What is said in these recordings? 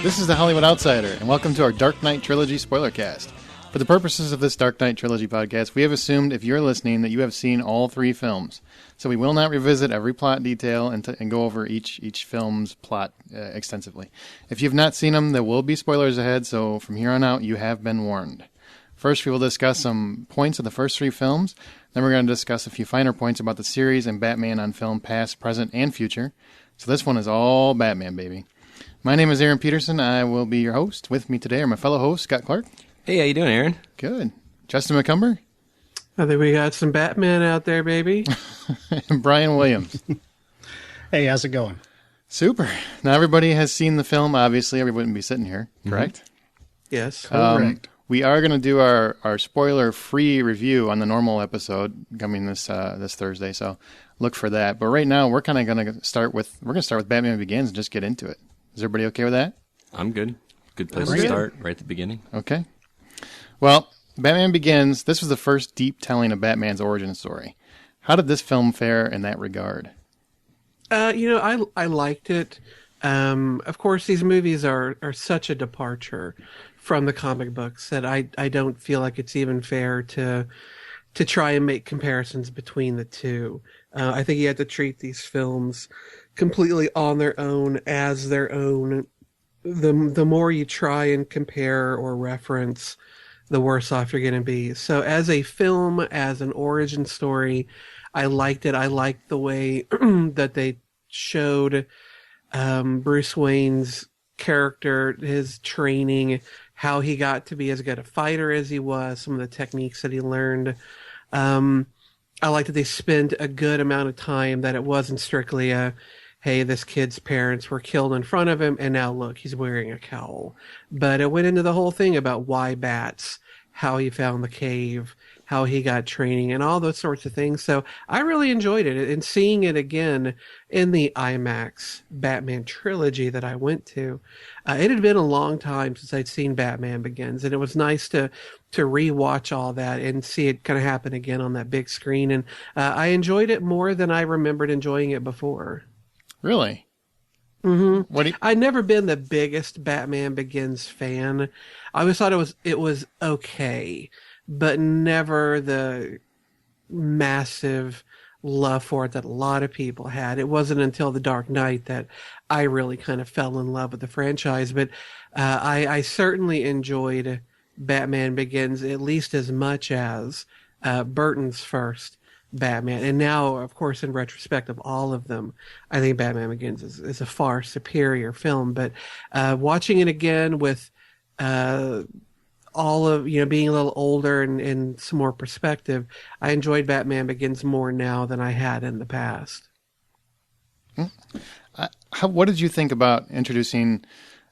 This is the Hollywood Outsider, and welcome to our Dark Knight Trilogy spoiler cast. For the purposes of this Dark Knight Trilogy podcast, we have assumed if you're listening that you have seen all three films. So we will not revisit every plot detail and go over each film's plot extensively. If you've not seen them, there will be spoilers ahead, so from here on out, you have been warned. First, we will discuss some points of the first three films. Then we're going to discuss a few finer points about the series and Batman on film past, present, and future. So this one is all Batman, baby. My name is Aaron Peterson. I will be your host. With me today are my fellow host, Scott Clark. Hey, how you doing, Aaron? Good. Justin McCumber. I think we got some Batman out there, baby. And Brian Williams. Hey, how's it going? Super. Now, everybody has seen the film, obviously, or we wouldn't be sitting here, correct? Yes. Correct. We are going to do our spoiler-free review on the normal episode coming this Thursday, so look for that. But right now, we're kind of going to start with Batman Begins and just get into it. Is everybody okay with that? I'm good. Good place to start, right at the beginning. Okay. Well, Batman Begins, this was the first deep telling of Batman's origin story. How did this film fare in that regard? I liked it. Of course, these movies are such a departure from the comic books that I don't feel like it's even fair to try and make comparisons between the two. I think you have to treat these films completely on their own, as their own. The more you try and compare or reference, the worse off you're going to be. So as a film, as an origin story, I liked it. I liked the way that they showed Bruce Wayne's character, his training, how he got to be as good a fighter as he was, some of the techniques that he learned. I liked that they spent a good amount of time, that it wasn't strictly hey, this kid's parents were killed in front of him, and now look, he's wearing a cowl. But it went into the whole thing about why bats, how he found the cave, how he got training, and all those sorts of things. So I really enjoyed it. And seeing it again in the IMAX Batman trilogy that I went to, it had been a long time since I'd seen Batman Begins, and it was nice to rewatch all that and see it kind of happen again on that big screen. And I enjoyed it more than I remembered enjoying it before. Really? Mm-hmm. I'd never been the biggest Batman Begins fan. I always thought it was okay, but never the massive love for it that a lot of people had. It wasn't until The Dark Knight that I really kind of fell in love with the franchise. But I certainly enjoyed Batman Begins at least as much as Burton's first Batman. And now, of course, in retrospect of all of them, I think Batman Begins is a far superior film. But watching it again with all of, being a little older and some more perspective, I enjoyed Batman Begins more now than I had in the past. What did you think about introducing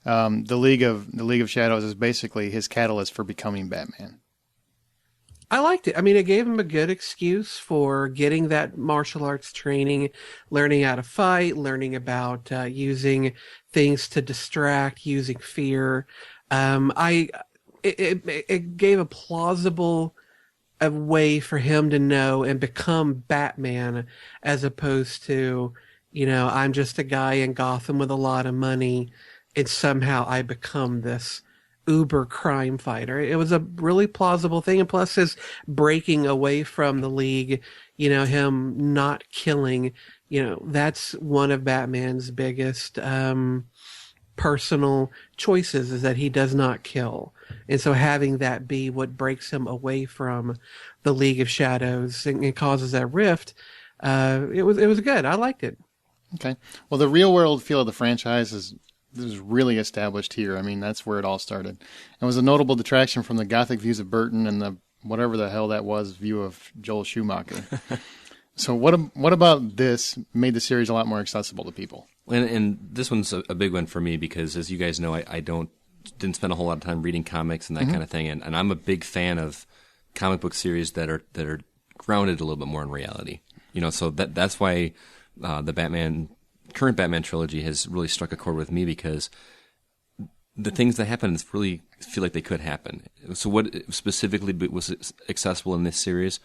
the League of Shadows as basically his catalyst for becoming Batman? I liked it. I mean, it gave him a good excuse for getting that martial arts training, learning how to fight, learning about using things to distract, using fear. It gave a plausible way for him to know and become Batman, as opposed to, I'm just a guy in Gotham with a lot of money, and somehow I become this uber crime fighter. It was a really plausible thing. And plus his breaking away from the League, him not killing, that's one of Batman's biggest personal choices, is that he does not kill. And so having that be what breaks him away from the League of Shadows and causes that rift, it was good. I liked it. Okay. Well, the real world feel of the franchise is really established here. I mean, that's where it all started. It was a notable detraction from the gothic views of Burton and the whatever the hell that was view of Joel Schumacher. So what about this made the series a lot more accessible to people? And this one's a big one for me because, as you guys know, I didn't spend a whole lot of time reading comics and that kind of thing, and I'm a big fan of comic book series that are grounded a little bit more in reality. So that's why the current Batman trilogy has really struck a chord with me, because the things that happen really feel like they could happen. So what specifically was accessible in this series?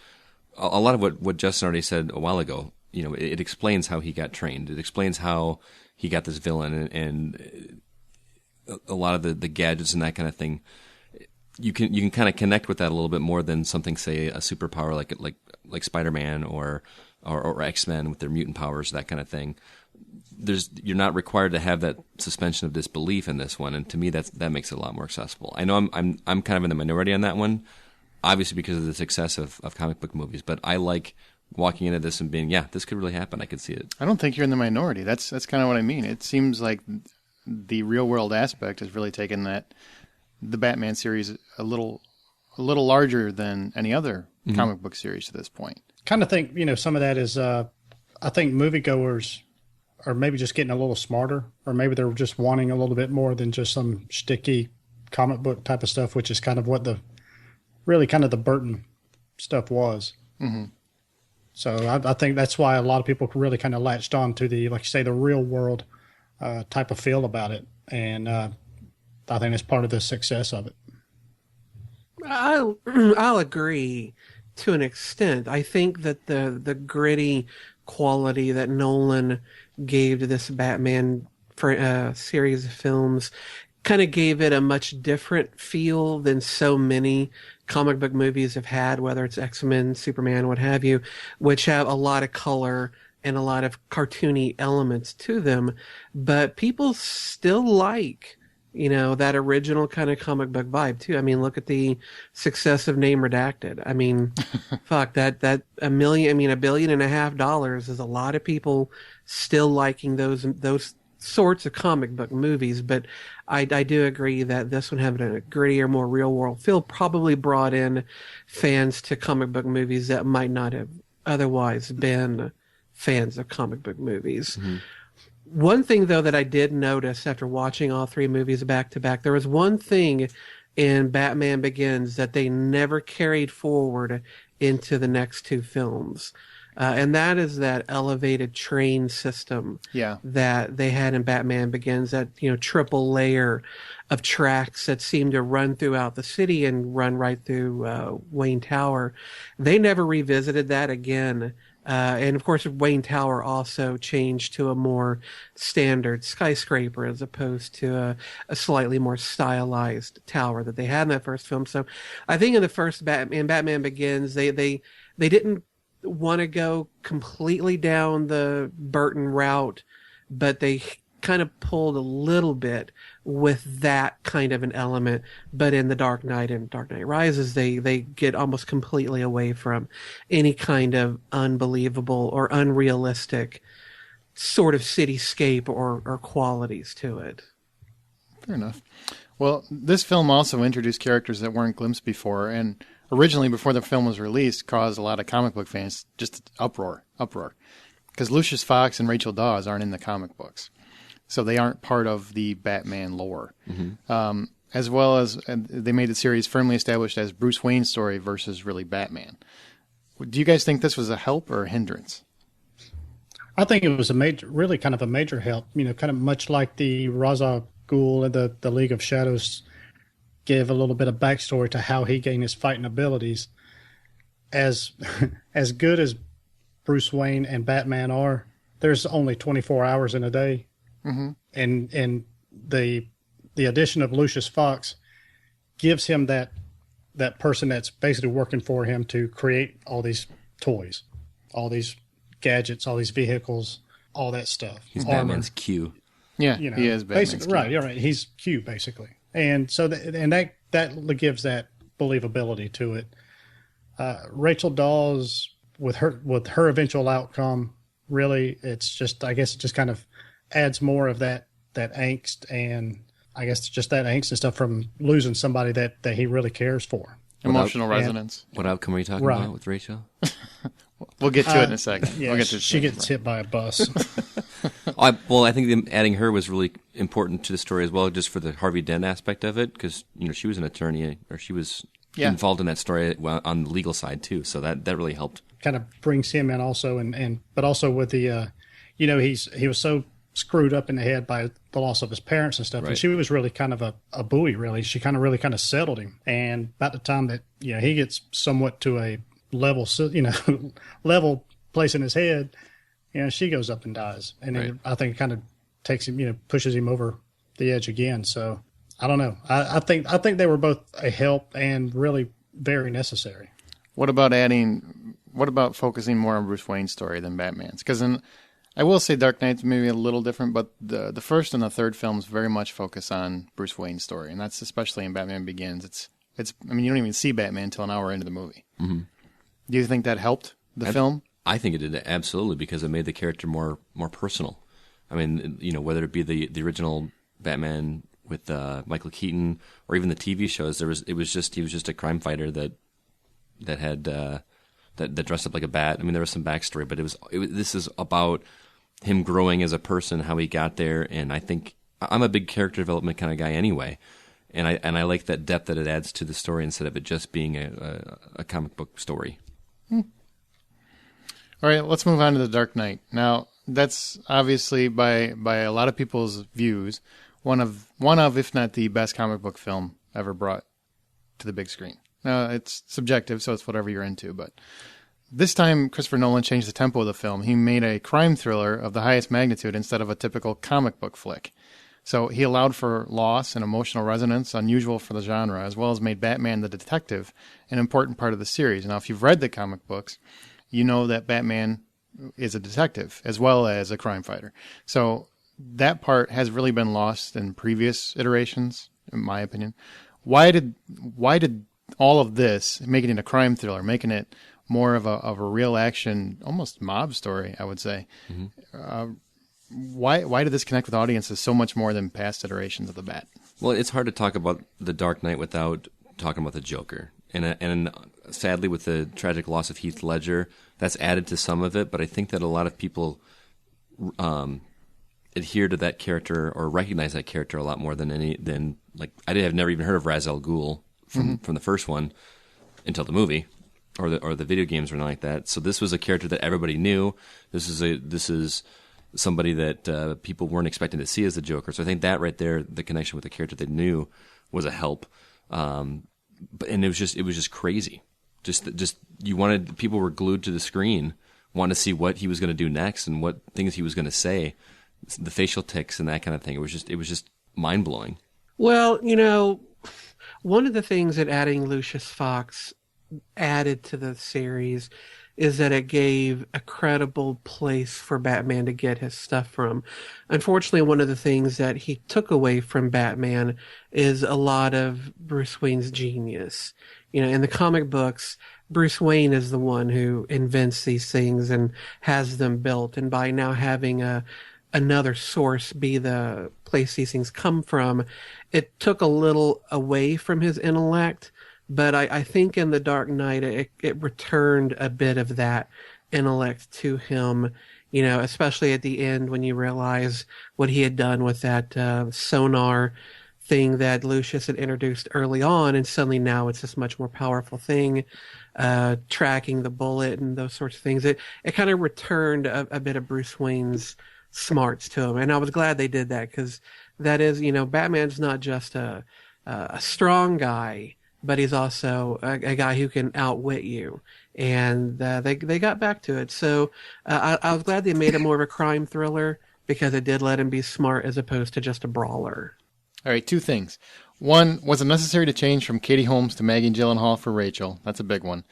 A lot of what Justin already said a while ago. It explains how he got trained. It explains how he got this villain, and a lot of the gadgets and that kind of thing, you can kind of connect with that a little bit more than something, say, a superpower like Spider-Man or X-Men with their mutant powers, that kind of thing. You're not required to have that suspension of disbelief in this one, and to me that makes it a lot more accessible. I know I'm kind of in the minority on that one, obviously because of the success of comic book movies, but I like walking into this and being, yeah, this could really happen. I could see it. I don't think you're in the minority. That's kind of what I mean. It seems like the real world aspect has really taken the Batman series a little larger than any other comic book series to this point. Kind of think, some of that is, I think moviegoers are maybe just getting a little smarter, or maybe they're just wanting a little bit more than just some sticky comic book type of stuff, which is kind of what the Burton stuff was. Mm-hmm. So I think that's why a lot of people really kind of latched on to the, like you say, the real world type of feel about it. And I think that's part of the success of it. I'll agree to an extent. I think that the gritty quality that Nolan gave to this Batman series of films kind of gave it a much different feel than so many comic book movies have had, whether it's X-Men, Superman, what have you, which have a lot of color and a lot of cartoony elements to them. But people still like, that original kind of comic book vibe too. I mean, look at the success of Name Redacted. I mean, fuck that $1 billion and a half dollars is a lot of people still liking those sorts of comic book movies. But I do agree that this one having a grittier, more real world feel probably brought in fans to comic book movies that might not have otherwise been fans of comic book movies. Mm-hmm. One thing, though, that I did notice after watching all three movies back to back, there was one thing in Batman Begins that they never carried forward into the next two films. And that is that elevated train system that they had in Batman Begins, that, triple layer of tracks that seemed to run throughout the city and run right through Wayne Tower. They never revisited that again. And of course, Wayne Tower also changed to a more standard skyscraper as opposed to a slightly more stylized tower that they had in that first film. So I think in the first in Batman Begins, they didn't want to go completely down the Burton route, but they kind of pulled a little bit with that kind of an element. But in The Dark Knight and Dark Knight Rises, they get almost completely away from any kind of unbelievable or unrealistic sort of cityscape or qualities to it. Fair enough. Well, this film also introduced characters that weren't glimpsed before, and originally, before the film was released, caused a lot of comic book fans just uproar. Because Lucius Fox and Rachel Dawes aren't in the comic books. So they aren't part of the Batman lore. Mm-hmm. As well as they made the series firmly established as Bruce Wayne's story versus really Batman. Do you guys think this was a help or a hindrance? I think it was really kind of a major help. Kind of much like the Ra's al Ghul and the League of Shadows give a little bit of backstory to how he gained his fighting abilities. As good as Bruce Wayne and Batman are, there's only 24 hours in a day. Mm-hmm. And the addition of Lucius Fox gives him that person that's basically working for him to create all these toys, all these gadgets, all these vehicles, all that stuff. He's Batman's Q. Yeah, he is Batman's basically Q. Right. You're right. He's Q basically, and so that gives that believability to it. Rachel Dawes with her eventual outcome, really, it's just, I guess it just kind of adds more of that angst, and I guess just that angst and stuff from losing somebody that he really cares for. Emotional resonance. What outcome are you talking about with Rachel? We'll get to it in a second. Yeah, we'll get to she gets hit by a bus. I think adding her was really important to the story as well, just for the Harvey Dent aspect of it, because she was an attorney, or she was involved in that story on the legal side too. So that really helped. Kind of brings him in also, but also with the, he was so screwed up in the head by the loss of his parents and stuff. Right. And she was really kind of a buoy, really. She really settled him. And about the time that, he gets somewhat to a level place in his head, she goes up and dies. And then I think it kind of takes him, pushes him over the edge again. So I don't know. I think they were both a help and really very necessary. What about focusing more on Bruce Wayne's story than Batman's? Because I will say Dark Knight's maybe a little different, but the first and the third films very much focus on Bruce Wayne's story, and that's especially in Batman Begins. It's I mean, you don't even see Batman until an hour into the movie. Mm-hmm. Do you think that helped the film? I think it did, absolutely, because it made the character more personal. I mean, you know, whether it be the original Batman with Michael Keaton or even the TV shows, he was just a crime fighter that had that dressed up like a bat. I mean, there was some backstory, but this is about him growing as a person, how he got there, and I think I'm a big character development kind of guy anyway, and I like that depth that it adds to the story instead of it just being a comic book story. All right, let's move on to The Dark Knight. Now, that's obviously by a lot of people's views one of if not the best comic book film ever brought to the big screen. Now, it's subjective, so it's whatever you're into, but this time Christopher Nolan changed the tempo of the film. He made a crime thriller of the highest magnitude instead of a typical comic book flick. So he allowed for loss and emotional resonance, unusual for the genre, as well as made Batman the detective an important part of the series. Now, if you've read the comic books, you know that Batman is a detective as well as a crime fighter. So that part has really been lost in previous iterations, in my opinion. Why did all of this, making it a crime thriller, making it more of a real action, almost mob story, I would say, why did this connect with audiences so much more than past iterations of the Bat? Well, it's hard to talk about The Dark Knight without talking about the Joker. And sadly, with the tragic loss of Heath Ledger, that's added to some of it. But I think that a lot of people adhere to that character or recognize that character a lot more than like I have never even heard of Ra's al Ghul from the first one until the movie or the video games or anything like that. So this was a character that everybody knew. This is somebody that people weren't expecting to see as the Joker. So I think that right there, the connection with the character they knew, was a help. And it was just crazy. Just people were glued to the screen, wanting to see what he was going to do next and what things he was going to say, the facial tics and that kind of thing. It was just mind blowing. Well, you know, one of the things that adding Lucius Fox added to the series is that it gave a credible place for Batman to get his stuff from. Unfortunately, one of the things that he took away from Batman is a lot of Bruce Wayne's genius. You know, in the comic books, Bruce Wayne is the one who invents these things and has them built. And by now having another source be the place these things come from, it took a little away from his intellect. But I think in The Dark Knight, it returned a bit of that intellect to him, you know, especially at the end when you realize what he had done with that sonar thing that Lucius had introduced early on, and suddenly now it's this much more powerful thing, tracking the bullet and those sorts of things. It kind of returned a bit of Bruce Wayne's smarts to him, and I was glad they did that, because that is, you know, Batman's not just a strong guy, but he's also a guy who can outwit you. And they got back to it. So I was glad they made it more of a crime thriller, because it did let him be smart as opposed to just a brawler. All right, two things. One, was it necessary to change from Katie Holmes to Maggie Gyllenhaal for Rachel? That's a big one.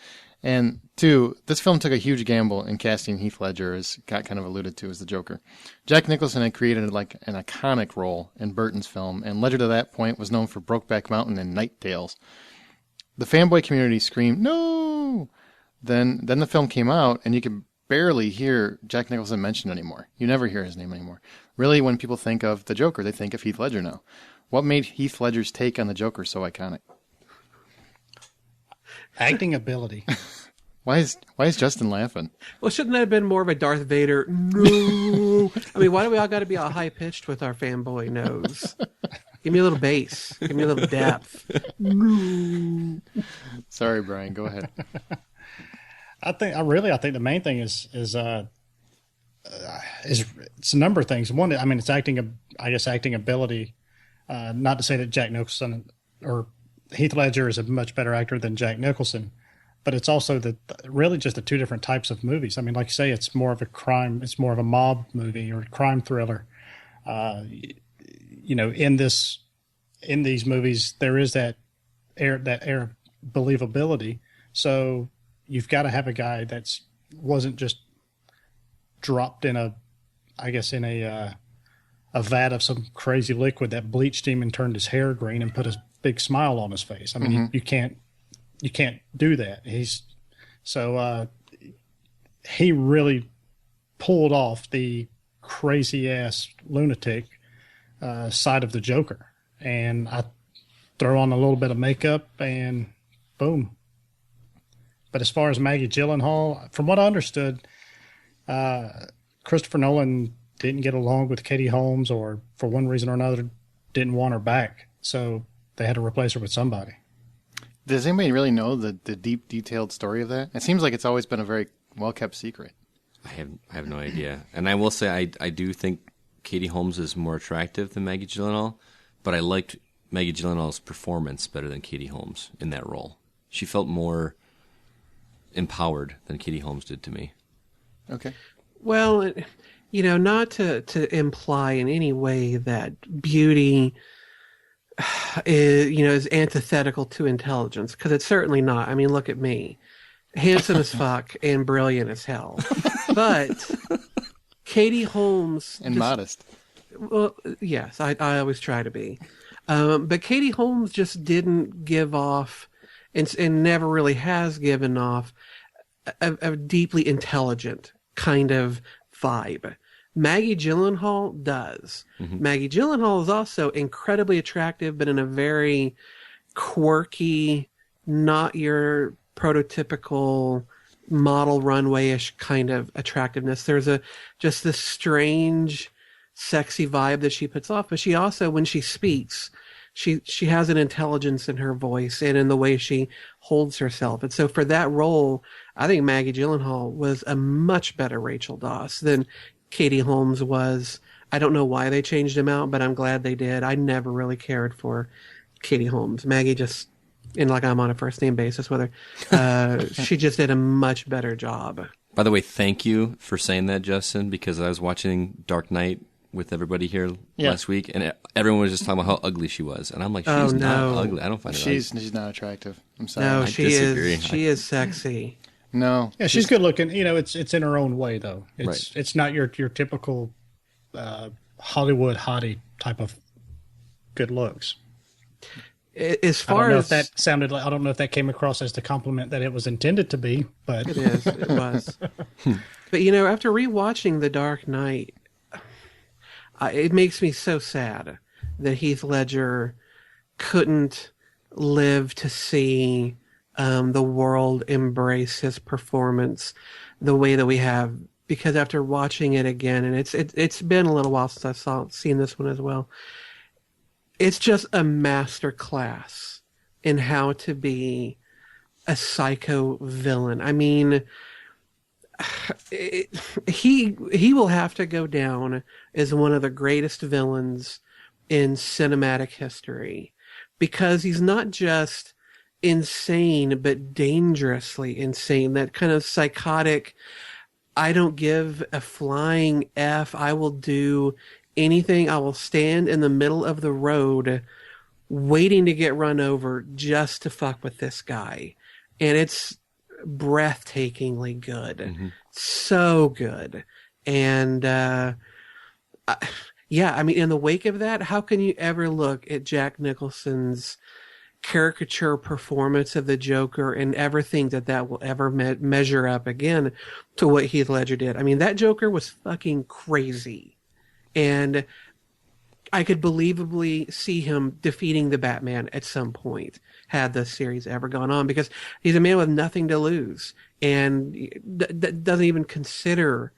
And two, this film took a huge gamble in casting Heath Ledger, as Scott kind of alluded to, as the Joker. Jack Nicholson had created like an iconic role in Burton's film, and Ledger to that point was known for Brokeback Mountain and Night Tales. The fanboy community screamed, "No!" Then the film came out, and you could barely hear Jack Nicholson mentioned anymore. You never hear his name anymore. Really, when people think of the Joker, they think of Heath Ledger now. What made Heath Ledger's take on the Joker so iconic? Acting ability. Why is Justin laughing? Well, shouldn't that have been more of a Darth Vader? No. I mean, why do we all got to be all high pitched with our fanboy nose? Give me a little bass. Give me a little depth. No. Sorry, Brian. Go ahead. I think the main thing is it's a number of things. One, I mean, it's acting ability. Not to say that Jack Nicholson or Heath Ledger is a much better actor than Jack Nicholson, but it's also really just the two different types of movies. I mean, like you say, it's more of a mob movie or crime thriller. You know, in this in these movies there is that air of believability. So you've got to have a guy that's wasn't just dropped in a vat of some crazy liquid that bleached him and turned his hair green and put a big smile on his face. I mean, you can't do that. He really pulled off the crazy ass lunatic side of the Joker, and I throw on a little bit of makeup and boom. But as far as Maggie Gyllenhaal, from what I understood, Christopher Nolan didn't get along with Katie Holmes, or for one reason or another didn't want her back, so they had to replace her with somebody. Does anybody really know the deep, detailed story of that? It seems like it's always been a very well-kept secret. I have no idea. And I will say I do think Katie Holmes is more attractive than Maggie Gyllenhaal, but I liked Maggie Gyllenhaal's performance better than Katie Holmes in that role. She felt more empowered than Katie Holmes did to me. Okay. Well, not to imply in any way that beauty is antithetical to intelligence, because it's certainly not. I mean, look at me. Handsome as fuck and brilliant as hell. But Katie Holmes... And modest. Well, yes, I always try to be. But Katie Holmes just didn't give off, and never really has given off, a deeply intelligent kind of vibe. Maggie Gyllenhaal does. Mm-hmm. Maggie Gyllenhaal is also incredibly attractive, but in a very quirky, not your prototypical model runway-ish kind of attractiveness. There's just this strange, sexy vibe that she puts off. But she also, when she speaks, she has an intelligence in her voice and in the way she holds herself. And so for that role, I think Maggie Gyllenhaal was a much better Rachel Dawes than Katie Holmes was. I don't know why they changed him out, but I'm glad they did. I never really cared for Katie Holmes. Maggie just, and like I'm on a first name basis with her, she just did a much better job. By the way, thank you for saying that, Justin, because I was watching Dark Knight with everybody here last week, and everyone was just talking about how ugly she was, and I'm like, she's not ugly. I don't find her ugly. She's not attractive. I'm sorry. No, she is. She is sexy. No. Yeah, she's good looking. It's in her own way, though. It's not your typical Hollywood hottie type of good looks. As far as that sounded like, I don't know if that came across as the compliment that it was intended to be, but it is. It was. But after rewatching The Dark Knight, it makes me so sad that Heath Ledger couldn't live to see the world embrace his performance the way that we have. Because after watching it again, and it's been a little while since I've seen this one as well, it's just a master class in how to be a psycho villain. I mean, he will have to go down as one of the greatest villains in cinematic history, because he's not just insane, but dangerously insane. That kind of psychotic, I don't give a flying F, I will do anything, I will stand in the middle of the road waiting to get run over just to fuck with this guy. And it's breathtakingly good. Mm-hmm. So good. And I mean, in the wake of that, how can you ever look at Jack Nicholson's caricature performance of the Joker and ever think that will ever measure up again to what Heath Ledger did? I mean, that Joker was fucking crazy. And I could believably see him defeating the Batman at some point, had the series ever gone on, because he's a man with nothing to lose and doesn't even consider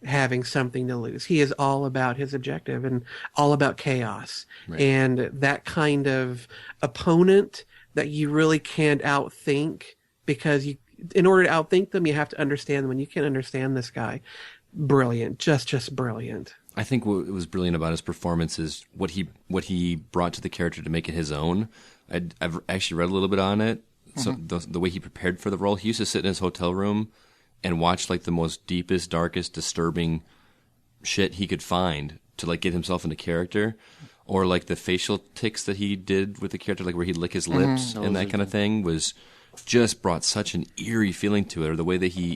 having something to lose. He is all about his objective and all about chaos. Right. And that kind of opponent that you really can't outthink, because in order to outthink them, you have to understand them. When you can't understand this guy, brilliant, just brilliant. I think what was brilliant about his performance is what he brought to the character to make it his own. I've actually read a little bit on it. So the way he prepared for the role, he used to sit in his hotel room and watch like the most deepest, darkest, disturbing shit he could find to like get himself into character. or like the facial tics that he did with the character, like where he'd lick his lips and that kind of thing, was just brought such an eerie feeling to it. Or the way that he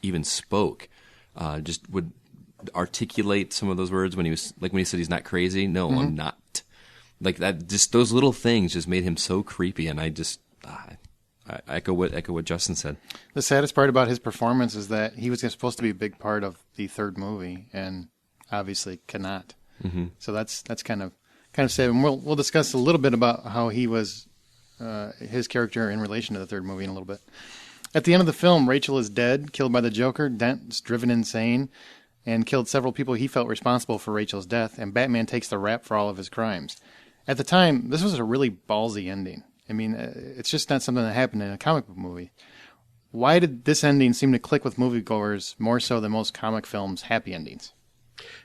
even spoke, just would articulate some of those words when he said he's not crazy. No, I'm not. Like that, just those little things just made him so creepy, and I echo what Justin said. The saddest part about his performance is that he was supposed to be a big part of the third movie, and obviously cannot. Mm-hmm. So that's kind of sad. And we'll discuss a little bit about how he was his character in relation to the third movie in a little bit. At the end of the film, Rachel is dead, killed by the Joker. Dent is driven insane and killed several people he felt responsible for Rachel's death, and Batman takes the rap for all of his crimes. At the time, this was a really ballsy ending. I mean, it's just not something that happened in a comic book movie. Why did this ending seem to click with moviegoers more so than most comic films' happy endings?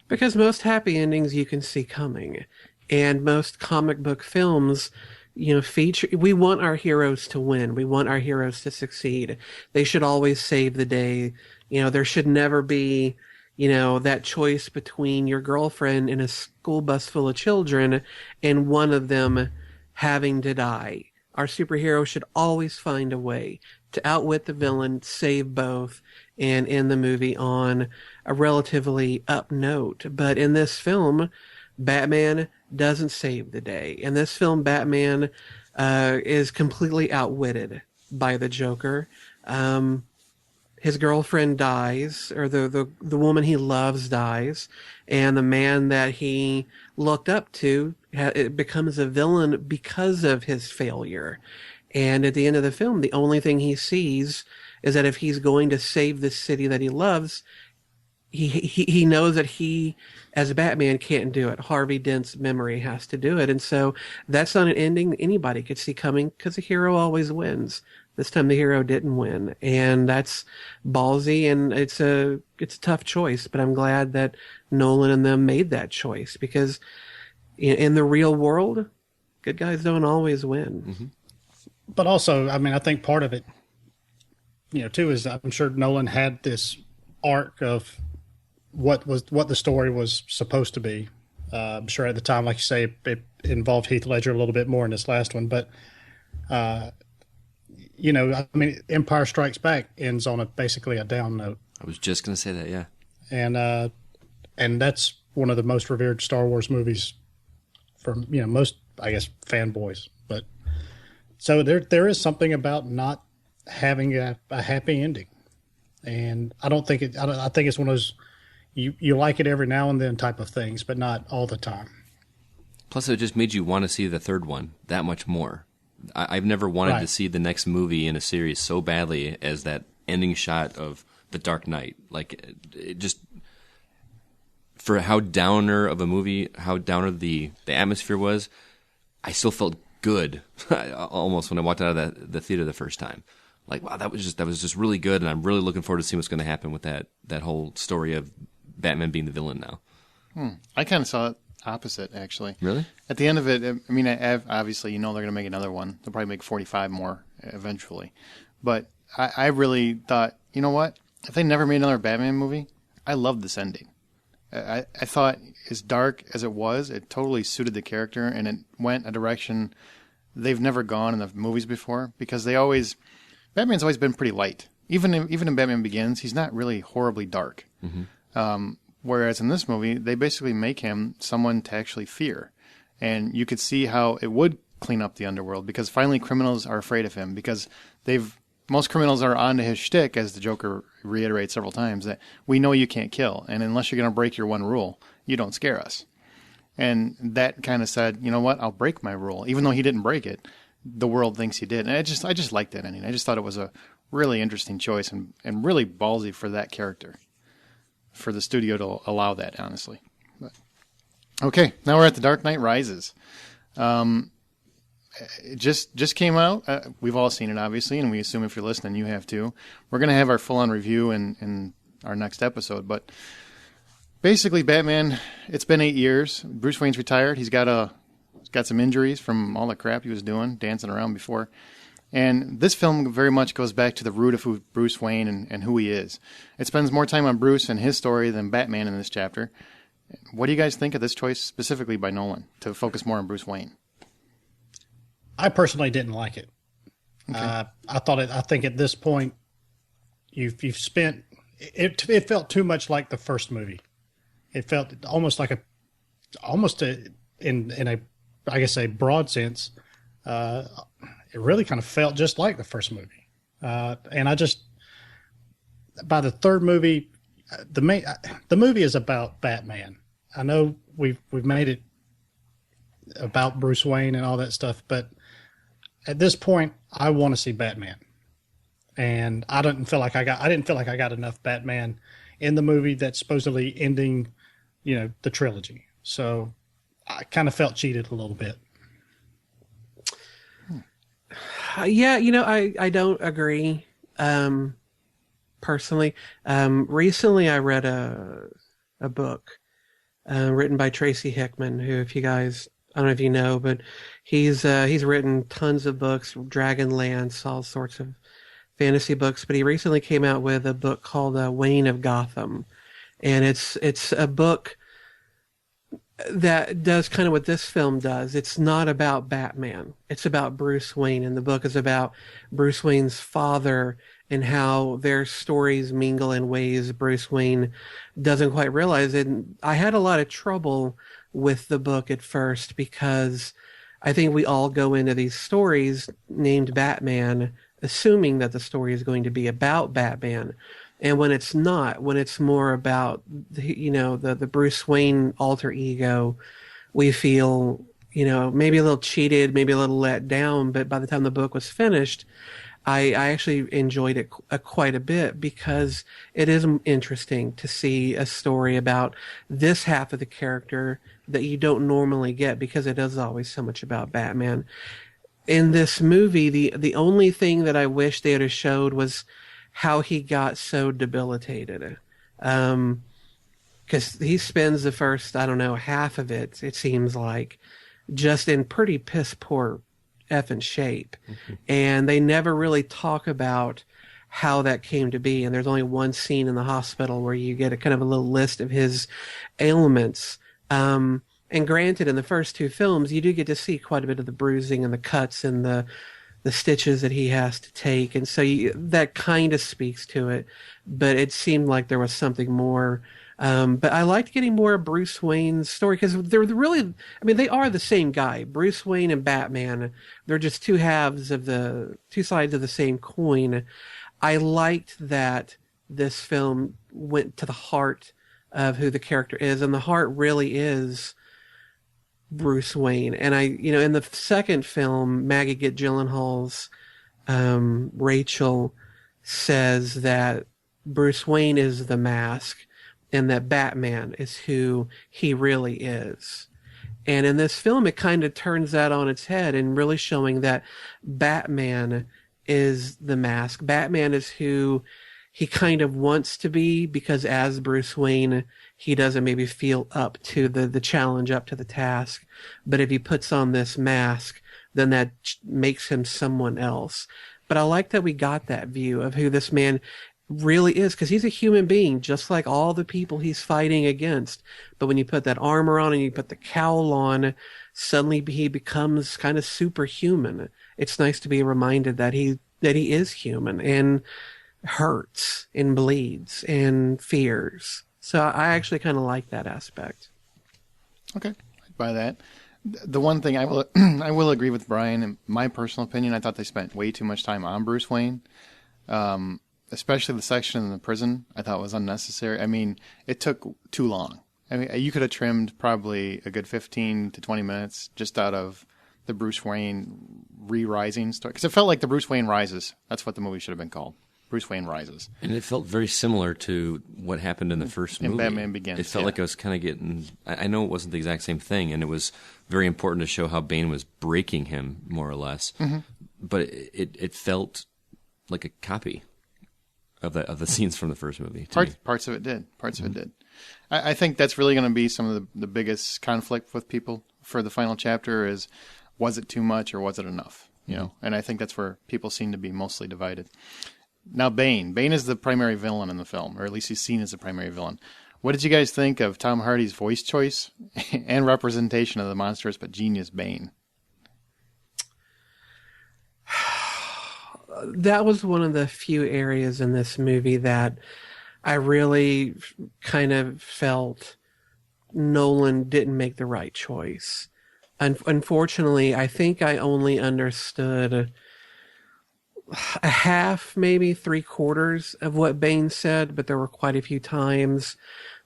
Because most happy endings you can see coming. And most comic book films, we want our heroes to win. We want our heroes to succeed. They should always save the day. There should never be that choice between your girlfriend and a school bus full of children and one of them having to die. Our superhero should always find a way to outwit the villain, save both, and end the movie on a relatively up note. But in this film, Batman doesn't save the day. In this film, Batman is completely outwitted by the Joker. His girlfriend dies, or the woman he loves dies, and the man that he looked up to it becomes a villain because of his failure. And at the end of the film, the only thing he sees is that if he's going to save the city that he loves, he knows that he, as Batman, can't do it. Harvey Dent's memory has to do it. And so that's not an ending anybody could see coming, because the hero always wins. This time the hero didn't win, and that's ballsy, and it's a tough choice. But I'm glad that Nolan and them made that choice, because in the real world, good guys don't always win. Mm-hmm. But also, I mean, I think part of it, too, is I'm sure Nolan had this arc of what the story was supposed to be. I'm sure at the time, like you say, it involved Heath Ledger a little bit more in this last one, but. I mean, Empire Strikes Back ends on basically a down note. I was just going to say that, yeah. And that's one of the most revered Star Wars movies from, most, I guess, fanboys. But so there is something about not having a happy ending. And I think it's one of those, you like it every now and then type of things, but not all the time. Plus, it just made you want to see the third one that much more. I've never wanted to see the next movie in a series so badly as that ending shot of The Dark Knight. Like, it just, for how downer of a movie, how downer the atmosphere was, I still felt good almost when I walked out of the theater the first time. Like, wow, that was just really good, and I'm really looking forward to seeing what's going to happen with that whole story of Batman being the villain now. I kind of saw it opposite, actually. Really? At the end of it, I mean, obviously, they're going to make another one. They'll probably make 45 more eventually. But I really thought, you know what? If they never made another Batman movie, I loved this ending. I thought, as dark as it was, it totally suited the character, and it went a direction they've never gone in the movies before, because Batman's always been pretty light. Even in Batman Begins, he's not really horribly dark. Mm-hmm. Whereas in this movie, they basically make him someone to actually fear. And you could see how it would clean up the underworld, because finally criminals are afraid of him, because most criminals are onto his shtick, as the Joker reiterates several times, that we know you can't kill, and unless you're going to break your one rule, you don't scare us. And that kind of said, you know what, I'll break my rule. Even though he didn't break it, the world thinks he did. And I just liked that ending. I just thought it was a really interesting choice, and really ballsy for that character, for the studio to allow that, honestly. But, okay, now we're at The Dark Knight Rises. It just came out. We've all seen it, obviously, and we assume if you're listening, you have too. We're going to have our full-on review in our next episode. But basically, Batman, it's been 8 years. Bruce Wayne's retired. He's got some injuries from all the crap he was doing, dancing around before. And this film very much goes back to the root of who Bruce Wayne and who he is. It spends more time on Bruce and his story than Batman in this chapter. What do you guys think of this choice specifically by Nolan to focus more on Bruce Wayne? I personally didn't like it. Okay. I think at this point, you've spent it felt too much like the first movie. It felt almost like in a I guess a broad sense. It really kind of felt just like the first movie, and I just by the third movie, the movie is about Batman. I know we've made it about Bruce Wayne and all that stuff, but at this point, I want to see Batman, and I didn't feel like I got enough Batman in the movie that's supposedly ending, the trilogy. So I kind of felt cheated a little bit. Yeah, I don't agree. Personally, recently I read a book written by Tracy Hickman, who, if you guys, I don't know if you know, but he's written tons of books, Dragonlance, all sorts of fantasy books. But he recently came out with a book called Wayne of Gotham, and it's a book that does kind of what this film does. It's not about Batman. It's about Bruce Wayne, and the book is about Bruce Wayne's father and how their stories mingle in ways Bruce Wayne doesn't quite realize. And I had a lot of trouble with the book at first because I think we all go into these stories named Batman assuming that the story is going to be about Batman. And when it's not, when it's more about the Bruce Wayne alter ego, we feel maybe a little cheated, maybe a little let down. But by the time the book was finished, I actually enjoyed it quite a bit because it is interesting to see a story about this half of the character that you don't normally get because it is always so much about Batman. In this movie, the only thing that I wish they had showed was how he got so debilitated. Because he spends the first, half of it seems like, just in pretty piss poor effing shape. Mm-hmm. And they never really talk about how that came to be. And there's only one scene in the hospital where you get a kind of a little list of his ailments. And granted, in the first two films, you do get to see quite a bit of the bruising and the cuts and the stitches that he has to take. And so that kind of speaks to it. But it seemed like there was something more. But I liked getting more of Bruce Wayne's story because they're really, they are the same guy. Bruce Wayne and Batman, they're just two sides of the same coin. I liked that this film went to the heart of who the character is, and the heart really is Bruce Wayne. And in the second film, Maggie Gyllenhaal's Rachel says that Bruce Wayne is the mask and that Batman is who he really is. And in this film, it kind of turns that on its head and really showing that Batman is the mask. Batman is who he kind of wants to be because as Bruce Wayne, he doesn't maybe feel up to the challenge, up to the task. But if he puts on this mask, then that makes him someone else. But I like that we got that view of who this man really is, because he's a human being just like all the people he's fighting against. But when you put that armor on and you put the cowl on, suddenly he becomes kind of superhuman. It's nice to be reminded that he is human and hurts and bleeds and fears. So I actually kind of like that aspect. Okay, I'd buy that. The one thing I will agree with Brian, in my personal opinion, I thought they spent way too much time on Bruce Wayne. Especially the section in the prison, I thought was unnecessary. It took too long. You could have trimmed probably a good 15 to 20 minutes just out of the Bruce Wayne re-rising story. Because it felt like the Bruce Wayne Rises. That's what the movie should have been called. Bruce Wayne Rises. And it felt very similar to what happened in the first movie. In Batman Begins. It felt like I was kind of getting... I know it wasn't the exact same thing, and it was very important to show how Bane was breaking him, more or less. Mm-hmm. But it felt like a copy of the scenes from the first movie. Parts of it did. Parts of it did. I think that's really going to be some of the biggest conflict with people for the final chapter is, was it too much or was it enough? And I think that's where people seem to be mostly divided. Now, Bane. Bane is the primary villain in the film, or at least he's seen as the primary villain. What did you guys think of Tom Hardy's voice choice and representation of the monstrous but genius Bane? That was one of the few areas in this movie that I really kind of felt Nolan didn't make the right choice. Unfortunately, I think I only understood a half, maybe 3/4 of what Bane said, but there were quite a few times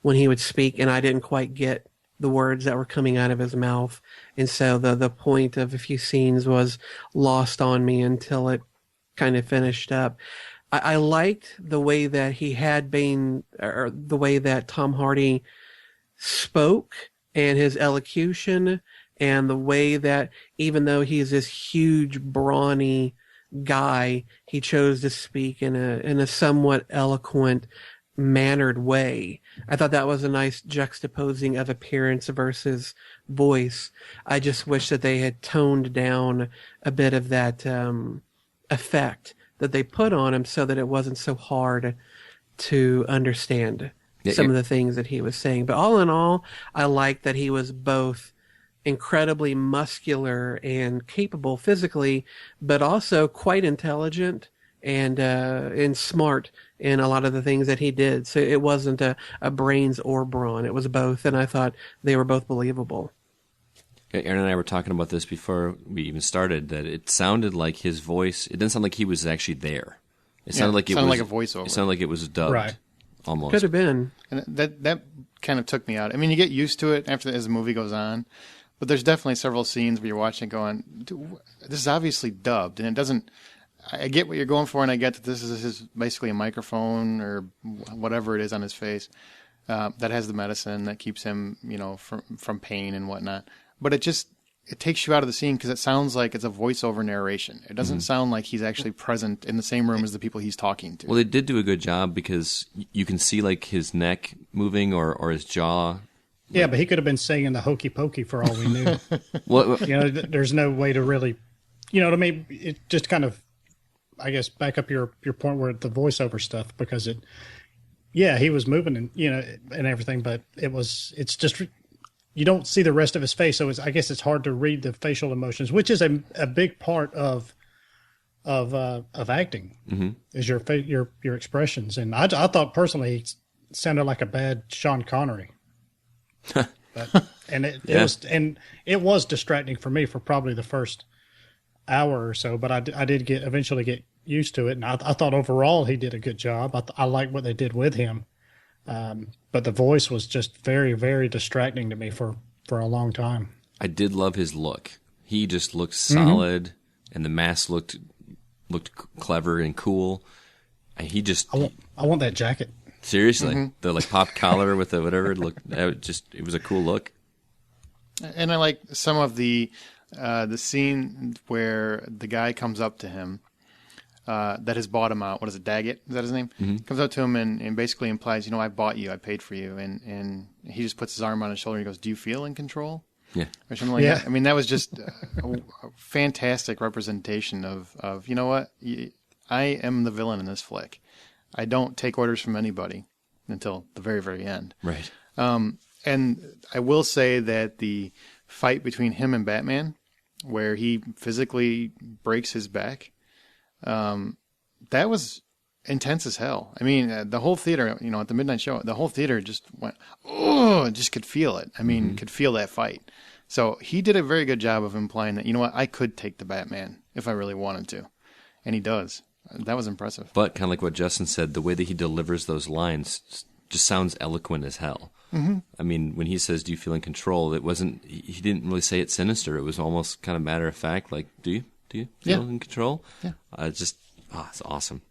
when he would speak and I didn't quite get the words that were coming out of his mouth. And so the point of a few scenes was lost on me until it kind of finished up. I liked the way that he had Bane, or the way that Tom Hardy spoke and his elocution, and the way that even though he's this huge, brawny guy, he chose to speak in a somewhat eloquent, mannered way. I thought that was a nice juxtaposing of appearance versus voice. I just wish that they had toned down a bit of that effect that they put on him so that it wasn't so hard to understand some of the things that he was saying. But all in all, I liked that he was both incredibly muscular and capable physically, but also quite intelligent and smart in a lot of the things that he did. So it wasn't a brains or brawn. It was both, and I thought they were both believable. Aaron and I were talking about this before we even started, that it sounded like his voice, it didn't sound like he was actually there. It sounded like it was like a voiceover. It sounded like it was dubbed. Right. Almost. Could have been. And that kind of took me out. I mean, you get used to it as the movie goes on, but there's definitely several scenes where you're watching it going, this is obviously dubbed, and it doesn't. I get what you're going for, and I get that this is basically a microphone or whatever it is on his face that has the medicine that keeps him, from pain and whatnot. But it takes you out of the scene because it sounds like it's a voiceover narration. It doesn't sound like he's actually present in the same room as the people he's talking to. Well, they did do a good job because you can see like his neck moving or his jaw. Yeah, but he could have been singing the Hokey Pokey for all we knew. Well, there's no way to really, what I mean? It just kind of, I guess, back up your point where the voiceover stuff, because he was moving and, and everything, but it's just, you don't see the rest of his face. So I guess it's hard to read the facial emotions, which is a big part of acting, is your expressions. And I thought personally he sounded like a bad Sean Connery. It was distracting for me for probably the first hour or so, but I did eventually get used to it, and I thought overall he did a good job. I like what they did with him, but the voice was just very, very distracting to me for a long time. I did love his look. He just looked solid, and the mask looked clever and cool. And he just I want that jacket. Seriously, the like pop collar with the whatever it was a cool look. And I like some of the scene where the guy comes up to him that has bought him out. What is it, Daggett? Is that his name? Comes up to him and basically implies, I bought you, I paid for you, and he just puts his arm on his shoulder and he goes, "Do you feel in control?" Yeah, or something like that. I mean, that was just a fantastic representation of you know what, I am the villain in this flick. I don't take orders from anybody until the very, very end. Right. And I will say that the fight between him and Batman, where he physically breaks his back, that was intense as hell. I mean, the whole theater, at the midnight show, the whole theater just went, oh, just could feel it. I mean, could feel that fight. So he did a very good job of implying that, I could take the Batman if I really wanted to. And he does. That was impressive. But kind of like what Justin said, the way that he delivers those lines just sounds eloquent as hell. I mean, when he says, "Do you feel in control?" It wasn't. He didn't really say it sinister. It was almost kind of matter of fact. Like, "Do you feel in control?" Yeah. It's awesome.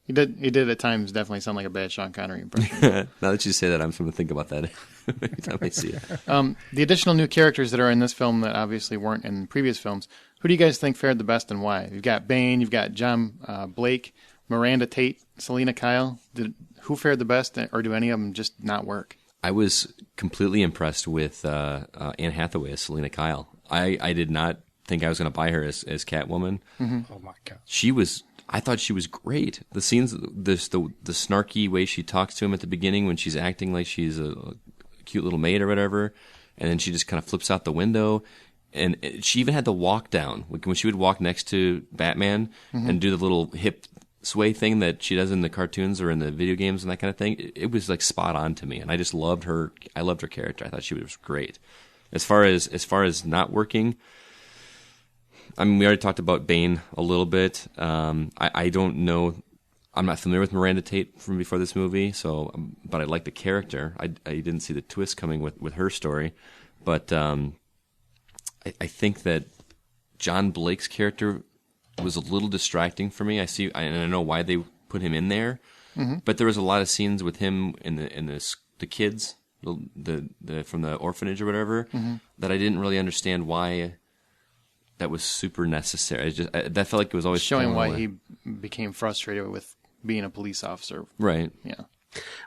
He did at times definitely sound like a bad Sean Connery impression. Now that you say that, I'm going to think about that every time I see it. The additional new characters that are in this film that obviously weren't in previous films, who do you guys think fared the best and why? You've got Bane, you've got John Blake, Miranda Tate, Selena Kyle. Who fared the best, or do any of them just not work? I was completely impressed with Anne Hathaway as Selena Kyle. I did not think I was going to buy her as Catwoman. Oh my god, I thought she was great. The scenes, the snarky way she talks to him at the beginning when she's acting like she's a cute little maid or whatever, and then she just kind of flips out the window. And she even had the walk down when she would walk next to Batman and do the little hip sway thing that she does in the cartoons or in the video games and that kind of thing. It was like spot on to me, and I just loved her. I loved her character. I thought she was great. As far as not working, I mean, we already talked about Bane a little bit. I don't know. I'm not familiar with Miranda Tate from before this movie, but I like the character. I didn't see the twist coming with her story, but I think that John Blake's character was a little distracting for me. And I know why they put him in there, but there was a lot of scenes with him and the kids, the from the orphanage or whatever, that I didn't really understand why. That was super necessary. That felt like it was always showing why he became frustrated with being a police officer. Right. Yeah.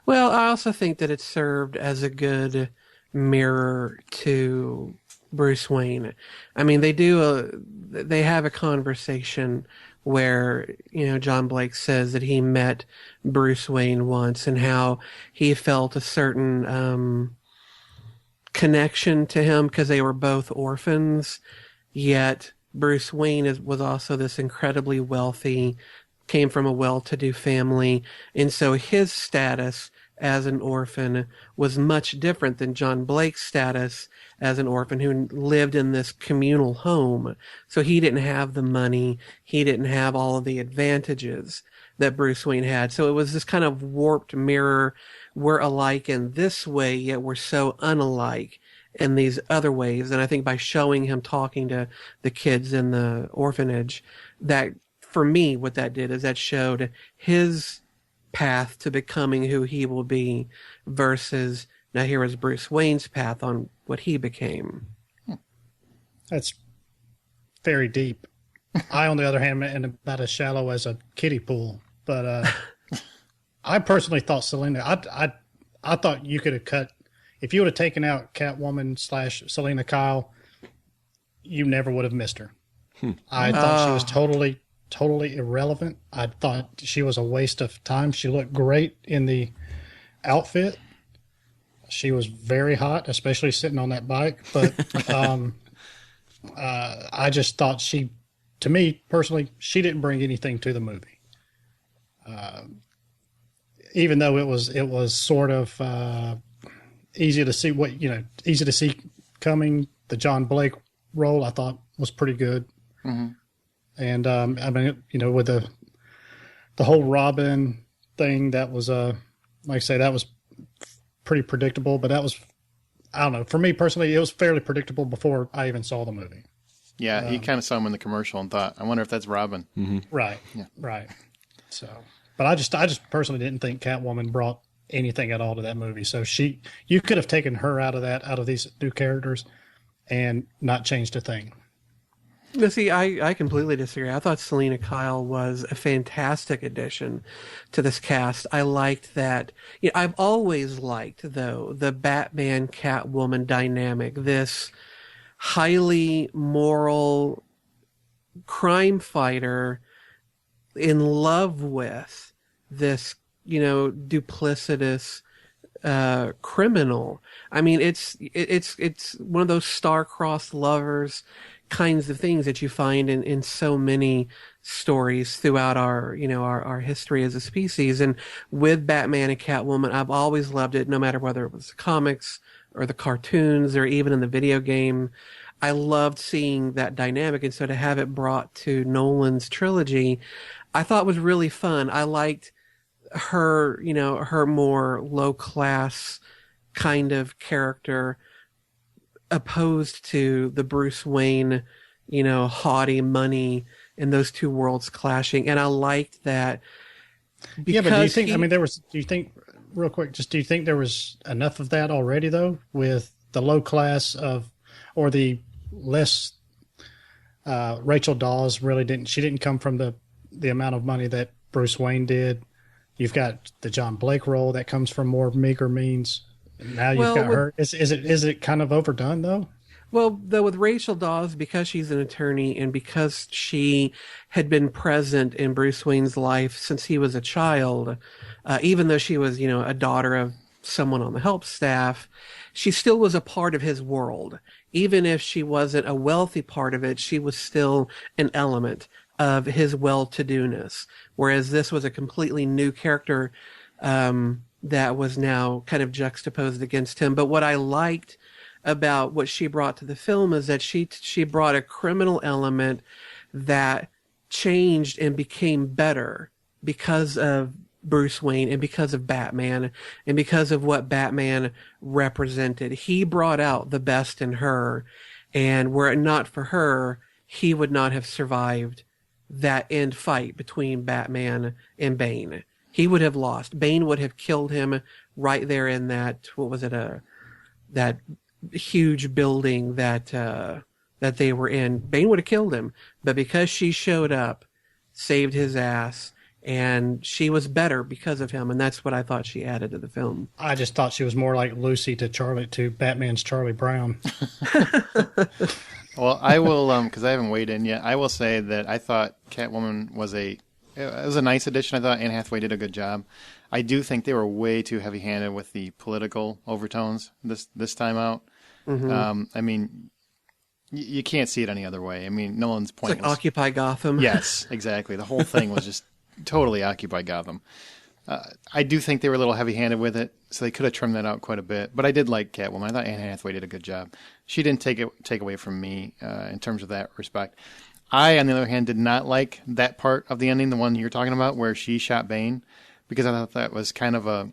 Well, I also think that it served as a good mirror to Bruce Wayne. I mean, they have a conversation where, John Blake says that he met Bruce Wayne once and how he felt a certain connection to him because they were both orphans. Yet Bruce Wayne was also this incredibly wealthy, came from a well-to-do family, and so his status as an orphan was much different than John Blake's status as an orphan who lived in this communal home. So he didn't have the money, he didn't have all of the advantages that Bruce Wayne had. So it was this kind of warped mirror. We're alike in this way, yet we're so unalike in these other ways. And I think by showing him talking to the kids in the orphanage, that for me, what that did is that showed his path to becoming who he will be versus now here is Bruce Wayne's path on what he became. That's very deep. I, on the other hand, am about as shallow as a kiddie pool. But I personally thought Selena, I thought you could have cut, if you would have taken out Catwoman / Selena Kyle, you never would have missed her. I thought she was totally irrelevant. I thought she was a waste of time. She looked great in the outfit. She was very hot, especially sitting on that bike. But I just thought to me personally, she didn't bring anything to the movie. Even though it was sort of easy to see coming. The John Blake role I thought was pretty good. And I mean, with the whole Robin thing, that was like I say, that was pretty predictable. But that was, I don't know, for me personally, it was fairly predictable before I even saw the movie. Yeah, he kind of saw him in the commercial and thought, I wonder if that's Robin. Right. Yeah. Right. So, but I just personally didn't think Catwoman brought anything at all to that movie. So you could have taken her out of these new characters and not changed a thing. No, see, I completely disagree. I thought Selena Kyle was a fantastic addition to this cast. I liked that. I've always liked, though, the Batman Catwoman dynamic, this highly moral crime fighter in love with this, duplicitous criminal. I mean, it's one of those star-crossed lovers kinds of things that you find in so many stories throughout our history as a species. And with Batman and Catwoman, I've always loved it, no matter whether it was the comics or the cartoons or even in the video game. I loved seeing that dynamic. And so to have it brought to Nolan's trilogy, I thought was really fun. I liked her, her more low class kind of character opposed to the Bruce Wayne, haughty money and those two worlds clashing. And I liked that. Yeah, but do you think, do you think there was enough of that already though, with the low class or the less, Rachel Dawes she didn't come from the amount of money that Bruce Wayne did. You've got the John Blake role that comes from more meager means. Now you've got her. Is it kind of overdone though? Well, though with Rachel Dawes, because she's an attorney and because she had been present in Bruce Wayne's life since he was a child, even though she was, a daughter of someone on the help staff, she still was a part of his world. Even if she wasn't a wealthy part of it, she was still an element of his well-to-do-ness. Whereas this was a completely new character that was now kind of juxtaposed against him. But what I liked about what she brought to the film is that she brought a criminal element that changed and became better because of Bruce Wayne and because of Batman and because of what Batman represented. He brought out the best in her, and were it not for her, he would not have survived that end fight between Batman and Bane. He would have lost. Bane would have killed him right there in that, that huge building that they were in. Bane would have killed him, but because she showed up, saved his ass, and she was better because of him, and that's what I thought she added to the film. I just thought she was more like Lucy to Batman's Charlie Brown. Well, I will, because I haven't weighed in yet, I will say that I thought Catwoman was a nice addition. I thought Anne Hathaway did a good job. I do think they were way too heavy-handed with the political overtones this time out. Mm-hmm. I mean, you can't see it any other way. I mean, Nolan's point was Occupy Gotham. Yes, exactly. The whole thing was just totally Occupy Gotham. I do think they were a little heavy-handed with it, so they could have trimmed that out quite a bit. But I did like Catwoman. I thought Anne Hathaway did a good job. She didn't take away from me in terms of that respect. I, on the other hand, did not like that part of the ending, the one you're talking about, where she shot Bane, because I thought that was kind of a...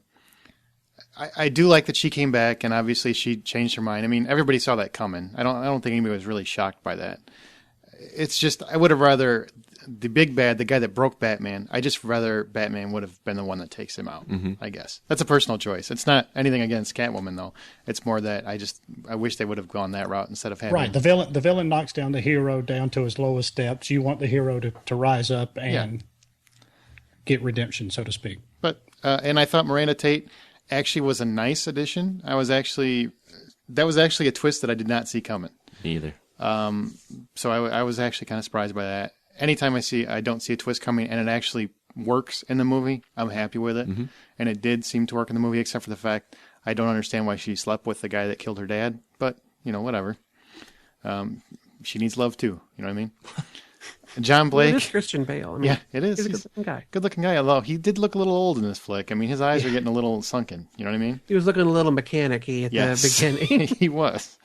I do like that she came back, and obviously she changed her mind. I mean, everybody saw that coming. I don't think anybody was really shocked by that. It's just, I would have rather... The big bad, the guy that broke Batman, I just rather Batman would have been the one that takes him out, I guess. That's a personal choice. It's not anything against Catwoman, though. It's more that I wish they would have gone that route instead of having... Right, the villain knocks down the hero down to his lowest depths. You want the hero to rise up and get redemption, so to speak. But and I thought Miranda Tate actually was a nice addition. That was actually a twist that I did not see coming. Me either. So I was actually kind of surprised by that. Anytime I don't see a twist coming and it actually works in the movie, I'm happy with it. Mm-hmm. And it did seem to work in the movie, except for the fact I don't understand why she slept with the guy that killed her dad. But, whatever. She needs love too. You know what I mean? John Blake. It is Christian Bale. I mean, yeah, it is. He's a good-looking guy. Good-looking guy, although he did look a little old in this flick. I mean, his eyes are getting a little sunken. You know what I mean? He was looking a little mechanic-y at the beginning. He was.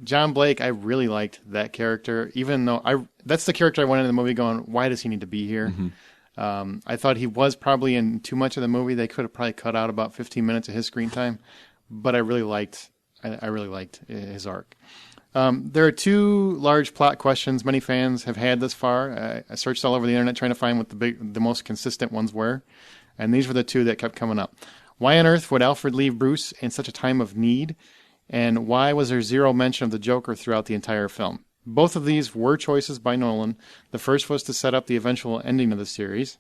John Blake, I really liked that character, even though that's the character I went into the movie going, why does he need to be here? Mm-hmm. I thought he was probably in too much of the movie. They could have probably cut out about 15 minutes of his screen time, but I really liked his arc. There are two large plot questions many fans have had this far. I searched all over the internet trying to find what the most consistent ones were, and these were the two that kept coming up. Why on earth would Alfred leave Bruce in such a time of need? And why was there zero mention of the Joker throughout the entire film? Both of these were choices by Nolan. The first was to set up the eventual ending of the series,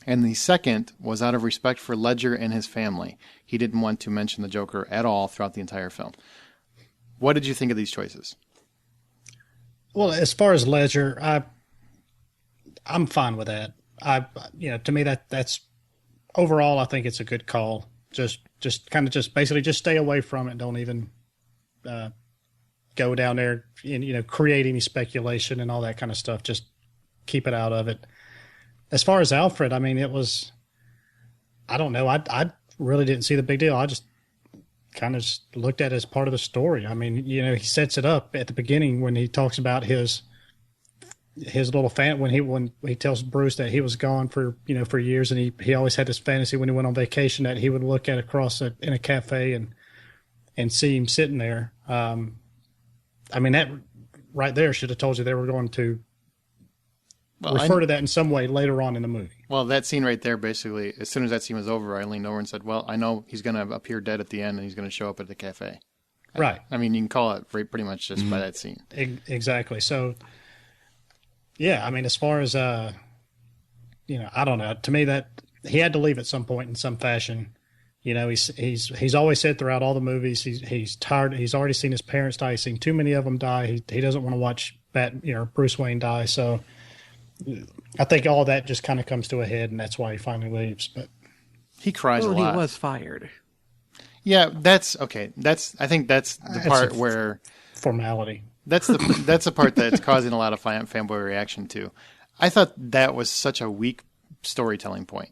and the second was out of respect for Ledger and his family. He didn't want to mention the Joker at all throughout the entire film. What did you think of these choices? Well, as far as Ledger, I'm fine with that. To me that's overall, I think it's a good call. Just basically stay away from it. Don't even go down there and create any speculation and all that kind of stuff. Just keep it out of it. As far as Alfred, I mean, I don't know. I really didn't see the big deal. I just kind of just looked at it as part of the story. I mean, he sets it up at the beginning when he talks about his little fan when he tells Bruce that he was gone for years, and he always had this fantasy when he went on vacation that he would look at in a cafe and see him sitting there. I mean, that right there should have told you they were going to refer to that in some way later on in the movie. Well, that scene right there, basically, as soon as that scene was over, I leaned over and said, well, I know he's going to appear dead at the end and he's going to show up at the cafe. Right. I mean, you can call it pretty much just by that scene. Exactly. So, yeah, I mean, as far as, I don't know. To me, that he had to leave at some point in some fashion. He's always said throughout all the movies he's tired. He's already seen his parents die. He's seen too many of them die. He doesn't want to watch Bruce Wayne die. So I think all that just kind of comes to a head, and that's why he finally leaves. But he cries a lot. He was fired. Yeah, that's okay. I think that's the part where formality. That's the part that's causing a lot of fanboy reaction too. I thought that was such a weak storytelling point.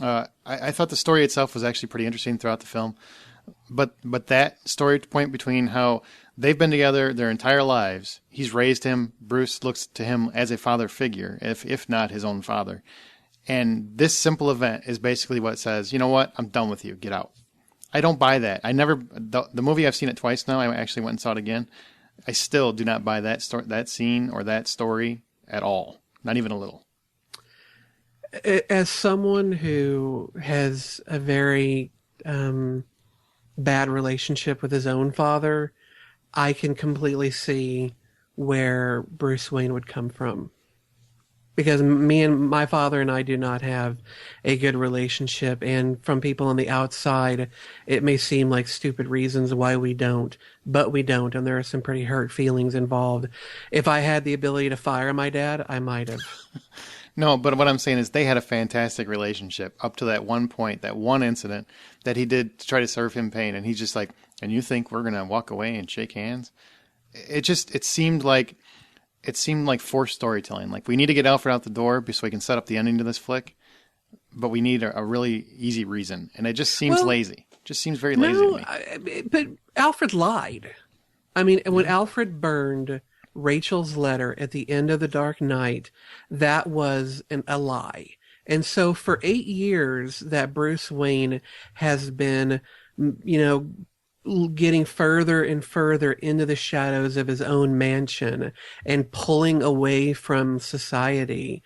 I thought the story itself was actually pretty interesting throughout the film, but that story point between how they've been together their entire lives, he's raised him, Bruce looks to him as a father figure, if not his own father, and this simple event is basically what says, you know what, I'm done with you, get out. I don't buy that. The movie, I've seen it twice now. I actually went and saw it again. I still do not buy that scene or that story at all, not even a little. As someone who has a very bad relationship with his own father, I can completely see where Bruce Wayne would come from. Because my father and I do not have a good relationship, and from people on the outside, it may seem like stupid reasons why we don't, but we don't, and there are some pretty hurt feelings involved. If I had the ability to fire my dad, I might have. No, but what I'm saying is they had a fantastic relationship up to that one point, that one incident that he did to try to serve him pain. And he's just like, and you think we're going to walk away and shake hands? It seemed like forced storytelling. Like, we need to get Alfred out the door so we can set up the ending to this flick, but we need a really easy reason. And it just seems lazy. Just seems very lazy to me. But Alfred lied. I mean, when Alfred burned Rachel's letter at the end of The Dark Knight, that was a lie. And so for 8 years that Bruce Wayne has been, getting further and further into the shadows of his own mansion and pulling away from society.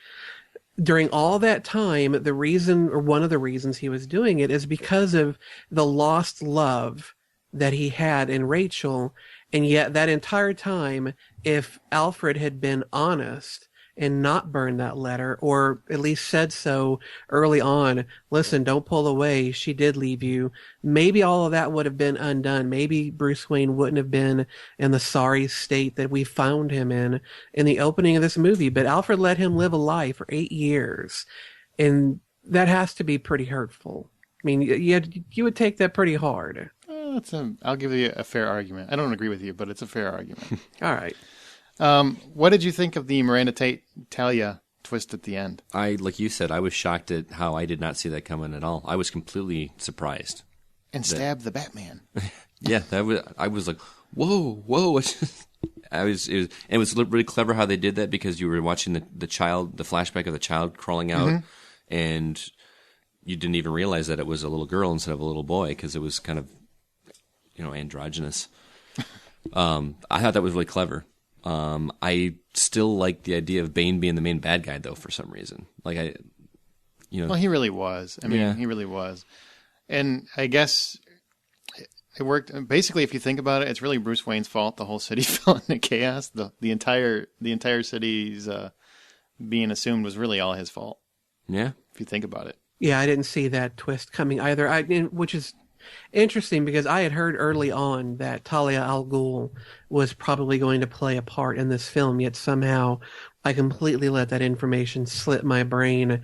During all that time, the reason, or one of the reasons he was doing it, is because of the lost love that he had in Rachel. And yet that entire time, if Alfred had been honest and not burned that letter, or at least said so early on, listen, don't pull away, she did leave you, maybe all of that would have been undone. Maybe Bruce Wayne wouldn't have been in the sorry state that we found him in the opening of this movie. But Alfred let him live a lie for 8 years. And that has to be pretty hurtful. I mean, you would take that pretty hard. I'll give you a fair argument. I don't agree with you, but it's a fair argument. All right. What did you think of the Miranda Talia twist at the end? Like you said, I was shocked at how I did not see that coming at all. I was completely surprised. And stabbed the Batman. Yeah, I was like, whoa. It was really clever how they did that, because you were watching the flashback of the child crawling out, and you didn't even realize that it was a little girl instead of a little boy, because it was kind of, androgynous. I thought that was really clever. I still like the idea of Bane being the main bad guy, though, for some reason. Well, he really was. I mean, he really was. And I guess it worked. Basically, if you think about it, it's really Bruce Wayne's fault. The whole city fell into chaos. The entire city's being assumed was really all his fault. Yeah. If you think about it. Yeah, I didn't see that twist coming either. Which is interesting, because I had heard early on that Talia al Ghul was probably going to play a part in this film, yet somehow I completely let that information slip my brain.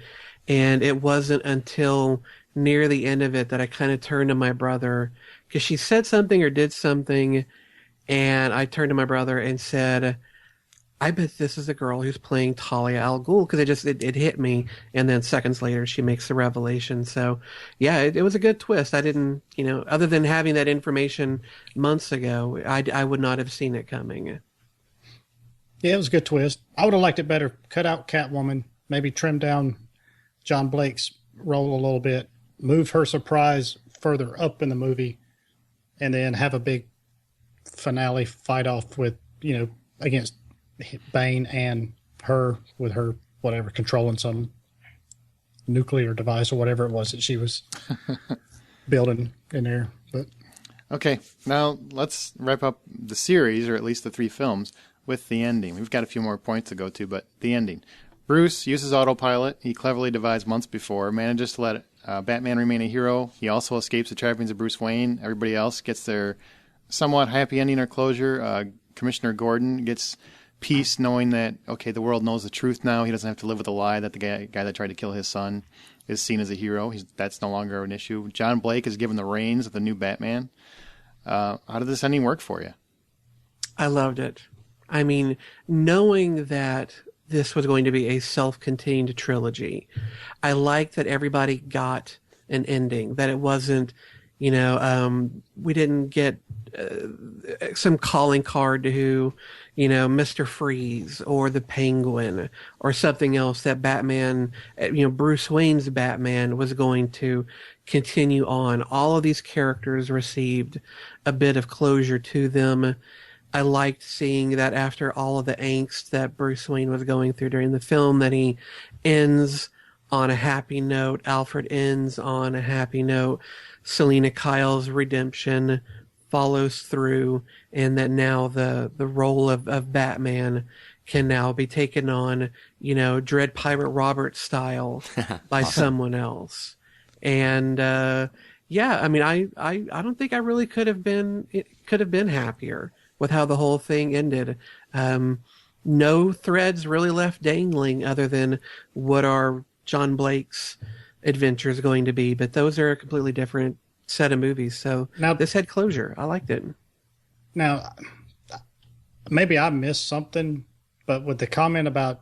And it wasn't until near the end of it that I kind of turned to my brother, because she said something or did something, and I turned to my brother and said, I bet this is the girl who's playing Talia al Ghul, because it hit me, and then seconds later she makes the revelation. So, yeah, it was a good twist. I didn't, other than having that information months ago, I would not have seen it coming. Yeah, it was a good twist. I would have liked it better. Cut out Catwoman, maybe trim down John Blake's role a little bit, move her surprise further up in the movie, and then have a big finale fight off with, against Bane and her, with her whatever controlling some nuclear device or whatever it was that she was building in there. But okay, now let's wrap up the series, or at least the 3 films, with the ending. We've got a few more points to go to, but the ending. Bruce uses autopilot. He cleverly devised months before, manages to let Batman remain a hero. He also escapes the trappings of Bruce Wayne. Everybody else gets their somewhat happy ending or closure. Commissioner Gordon gets peace knowing that, okay, the world knows the truth now. He doesn't have to live with a lie that the guy that tried to kill his son is seen as a hero. That's no longer an issue. John Blake is given the reins of the new Batman. How did this ending work for you? I loved it. I mean, knowing that this was going to be a self-contained trilogy, I liked that everybody got an ending, that it wasn't, we didn't get some calling card to Mr. Freeze or the Penguin or something else that Batman, Bruce Wayne's Batman was going to continue on. All of these characters received a bit of closure to them. I liked seeing that after all of the angst that Bruce Wayne was going through during the film, that he ends on a happy note. Alfred ends on a happy note. Selina Kyle's redemption follows through, and that now the role of Batman can now be taken on, Dread Pirate Robert style by someone else. And I mean, I don't think I really could have been happier with how the whole thing ended. No threads really left dangling other than what are John Blake's adventures going to be, but those are a completely different set of movies. So now this had closure. I liked it. Now, maybe I missed something, but with the comment about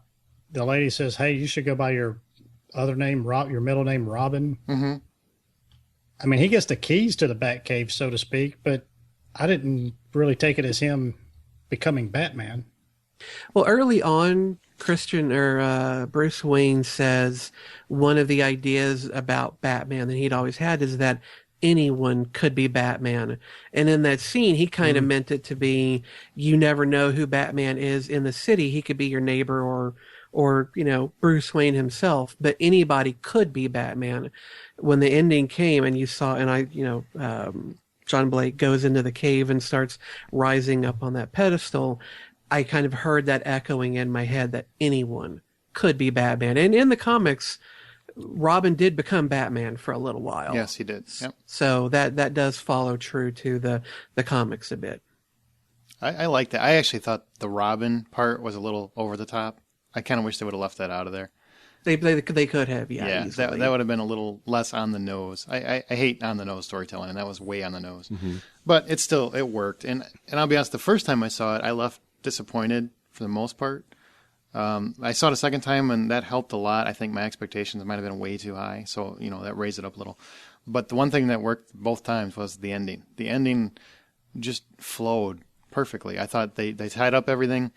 the lady says, "Hey, you should go by your other name, your middle name, Robin." Mm-hmm. I mean, he gets the keys to the Batcave, so to speak, but I didn't really take it as him becoming Batman. Well, early on, Bruce Wayne says one of the ideas about Batman that he'd always had is that anyone could be Batman. And in that scene, he kind of meant it to be, you never know who Batman is in the city. He could be your neighbor or Bruce Wayne himself, but anybody could be Batman. When the ending came and you saw, John Blake goes into the cave and starts rising up on that pedestal, I kind of heard that echoing in my head that anyone could be Batman. And in the comics, Robin did become Batman for a little while. Yes, he did. Yep. So that does follow true to the comics a bit. I like that. I actually thought the Robin part was a little over the top. I kind of wish they would have left that out of there. They could have, yeah. That would have been a little less on the nose. I hate on the nose storytelling, and that was way on the nose. Mm-hmm. But it worked. And I'll be honest, the first time I saw it, I left disappointed for the most part. I saw it a second time, and that helped a lot. I think my expectations might have been way too high, so that raised it up a little. But the one thing that worked both times was the ending. The ending just flowed perfectly. I thought they tied up everything.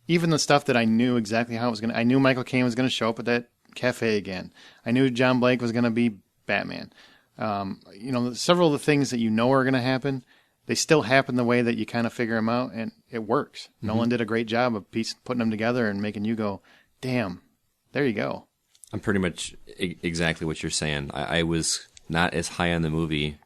Even the stuff that I knew exactly how it was going to... I knew Michael Caine was going to show up at that cafe again. I knew John Blake was going to be Batman. Several of the things that are going to happen, they still happen the way that you kind of figure them out, and it works. Mm-hmm. Nolan did a great job of putting them together and making you go, damn, there you go. I'm pretty much exactly what you're saying. I was not as high on the movie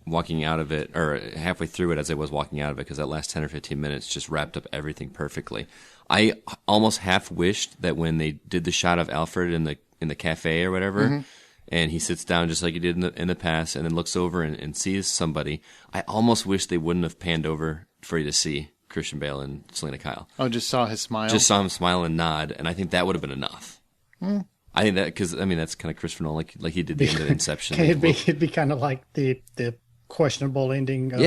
walking out of it, or halfway through it as I was walking out of it, because that last 10 or 15 minutes just wrapped up everything perfectly. I almost half wished that when they did the shot of Alfred in the cafe or whatever, mm-hmm. and he sits down just like he did in the past, and then looks over and sees somebody, I almost wish they wouldn't have panned over for you to see Christian Bale and Selina Kyle. Oh, just saw his smile? Just saw him smile and nod, and I think that would have been enough. Mm. I think that, because, that's kind of Christopher Nolan, like he did the end of Inception. It'd be kind of like the questionable ending of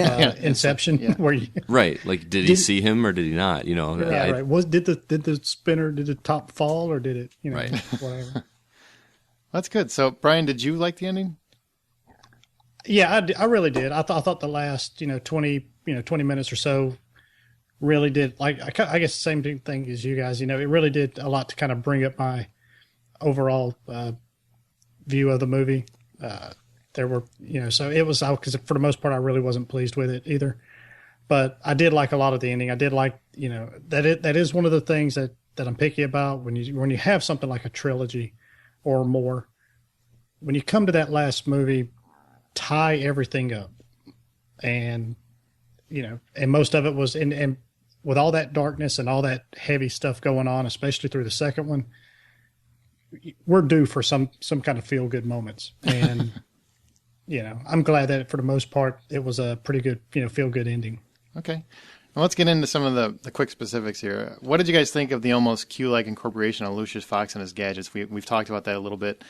Inception, yeah. where you right, like did he see him or did he not? Right. Did the top fall, or did it? Right. Whatever. That's good. So, Brian, did you like the ending? Yeah, I really did. I thought the last 20 minutes or so really did, like, I guess the same thing as you guys. It really did a lot to kind of bring up my overall view of the movie. There were, so it was, because for the most part, I really wasn't pleased with it either. But I did like a lot of the ending. I did like, that is one of the things that I'm picky about when you have something like a trilogy or more. When you come to that last movie, tie everything up. And, and most of it was, and with all that darkness and all that heavy stuff going on, especially through the second one, we're due for some kind of feel good moments, and I'm glad that for the most part it was a pretty good feel good ending. Okay. Well, let's get into some of the quick specifics here. What did you guys think of the almost Q-like incorporation of Lucius Fox and his gadgets? We've talked about that a little bit.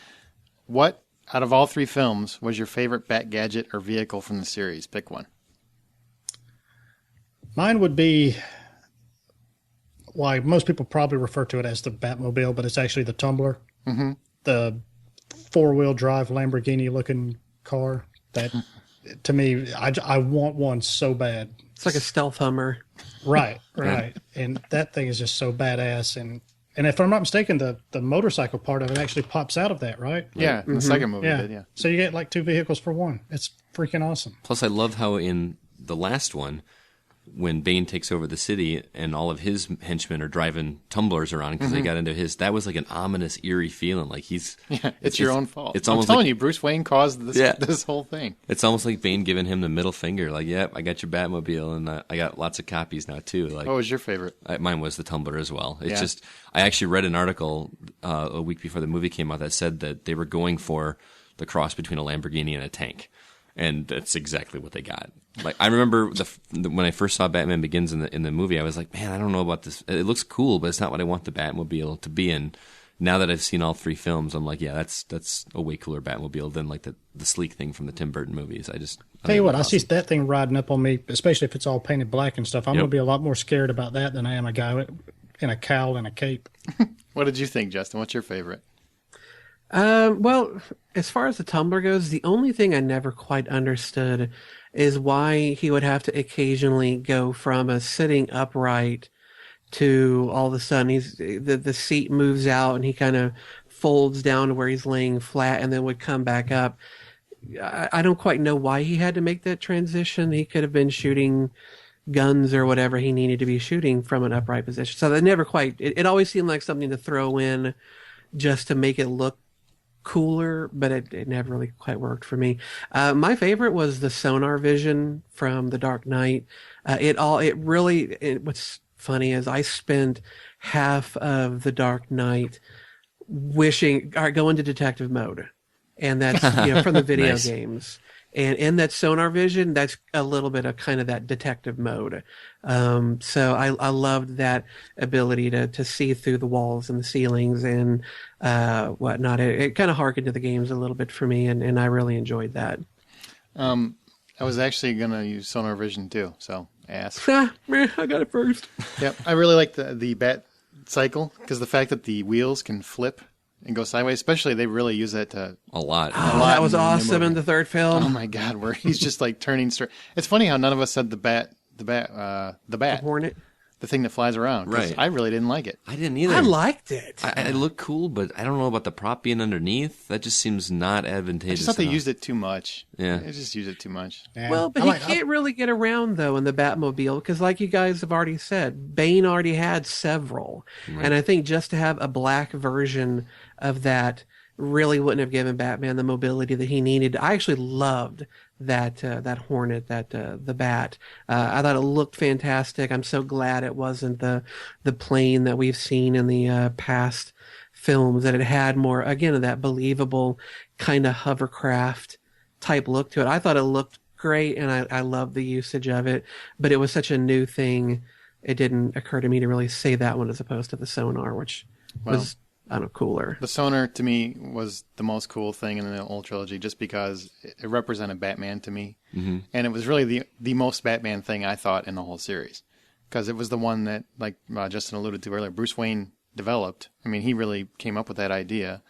What, out of all three films, was your favorite Bat gadget or vehicle from the series? Pick one. Mine would be, most people probably refer to it as the Batmobile, but it's actually the Tumbler. Mm-hmm. The 4-wheel drive Lamborghini-looking car. That, to me, I want one so bad. It's like a stealth Hummer. Right. And that thing is just so badass. And if I'm not mistaken, the motorcycle part of it actually pops out of that, right? Yeah, in the second movie it did, yeah. So you get like two vehicles for one. It's freaking awesome. Plus, I love how in the last one, when Bane takes over the city and all of his henchmen are driving tumblers around because they got into his, that was like an ominous, eerie feeling. Like it's your own fault. It's I'm almost telling you, Bruce Wayne caused this whole thing. It's almost like Bane giving him the middle finger. Like, yep, I got your Batmobile, and I got lots of copies now too. Like, what was your favorite? Mine was the Tumbler as well. It's just, I actually read an article a week before the movie came out that said that they were going for the cross between a Lamborghini and a tank. And that's exactly what they got. Like, I remember when I first saw Batman Begins in the movie, I was like, man, I don't know about this. It looks cool, but it's not what I want the Batmobile to be. And now that I've seen all three films, I'm like, yeah, that's a way cooler Batmobile than like the sleek thing from the Tim Burton movies. Tell you what, I see that thing riding up on me, especially if it's all painted black and stuff. I'm going to be a lot more scared about that than I am a guy in a cowl and a cape. What did you think, Justin? What's your favorite? Well, as far as the Tumbler goes, the only thing I never quite understood is why he would have to occasionally go from a sitting upright to all of a sudden the seat moves out and he kind of folds down to where he's laying flat and then would come back up. I don't quite know why he had to make that transition. He could have been shooting guns or whatever he needed to be shooting from an upright position. So that never quite, it always seemed like something to throw in just to make it look cooler, but it never really quite worked for me. My favorite was the sonar vision from The Dark Knight. What's funny is I spent half of The Dark Knight wishing, all right, go into detective mode. And that's, from the video Nice. games. And in that sonar vision, that's a little bit of kind of that detective mode. So I loved that ability to see through the walls and the ceilings and whatnot. It kind of harkened to the games a little bit for me, and I really enjoyed that. I was actually going to use sonar vision too, so ass. I got it first. Yep, I really like the Bat cycle because the fact that the wheels can flip and go sideways, especially they really use that to A lot. Oh, that was awesome in the third oh film. my god, where he's just like turning straight. It's funny how none of us said the bat, The Hornet. the thing that flies around. 'Cause Right. I really didn't like it. I didn't either. I liked it. It looked cool, but I don't know about the prop being underneath. That just seems not I advantageous. just thought they enough. used it too much. Yeah. They just used it too much. Yeah. Well, but he can't really get around, though, in the Batmobile, because like you guys have already said, Bane already had several. And I think just to have a black version of that really wouldn't have given Batman the mobility that he needed. I actually loved that Hornet, the Bat. I thought it looked fantastic. I'm so glad it wasn't the plane that we've seen in the past films, that it had more, again, of that believable kind of hovercraft type look to it. I thought it looked great, and I loved the usage of it, but it was such a new thing, it didn't occur to me to really say that one as opposed to the sonar, which was, I don't know, cooler. The sonar to me was the most cool thing in the old trilogy, just because it represented Batman to me, and it was really the most Batman thing I thought in the whole series, because it was the one that, like Justin alluded to earlier, Bruce Wayne developed. I mean, he really came up with that idea,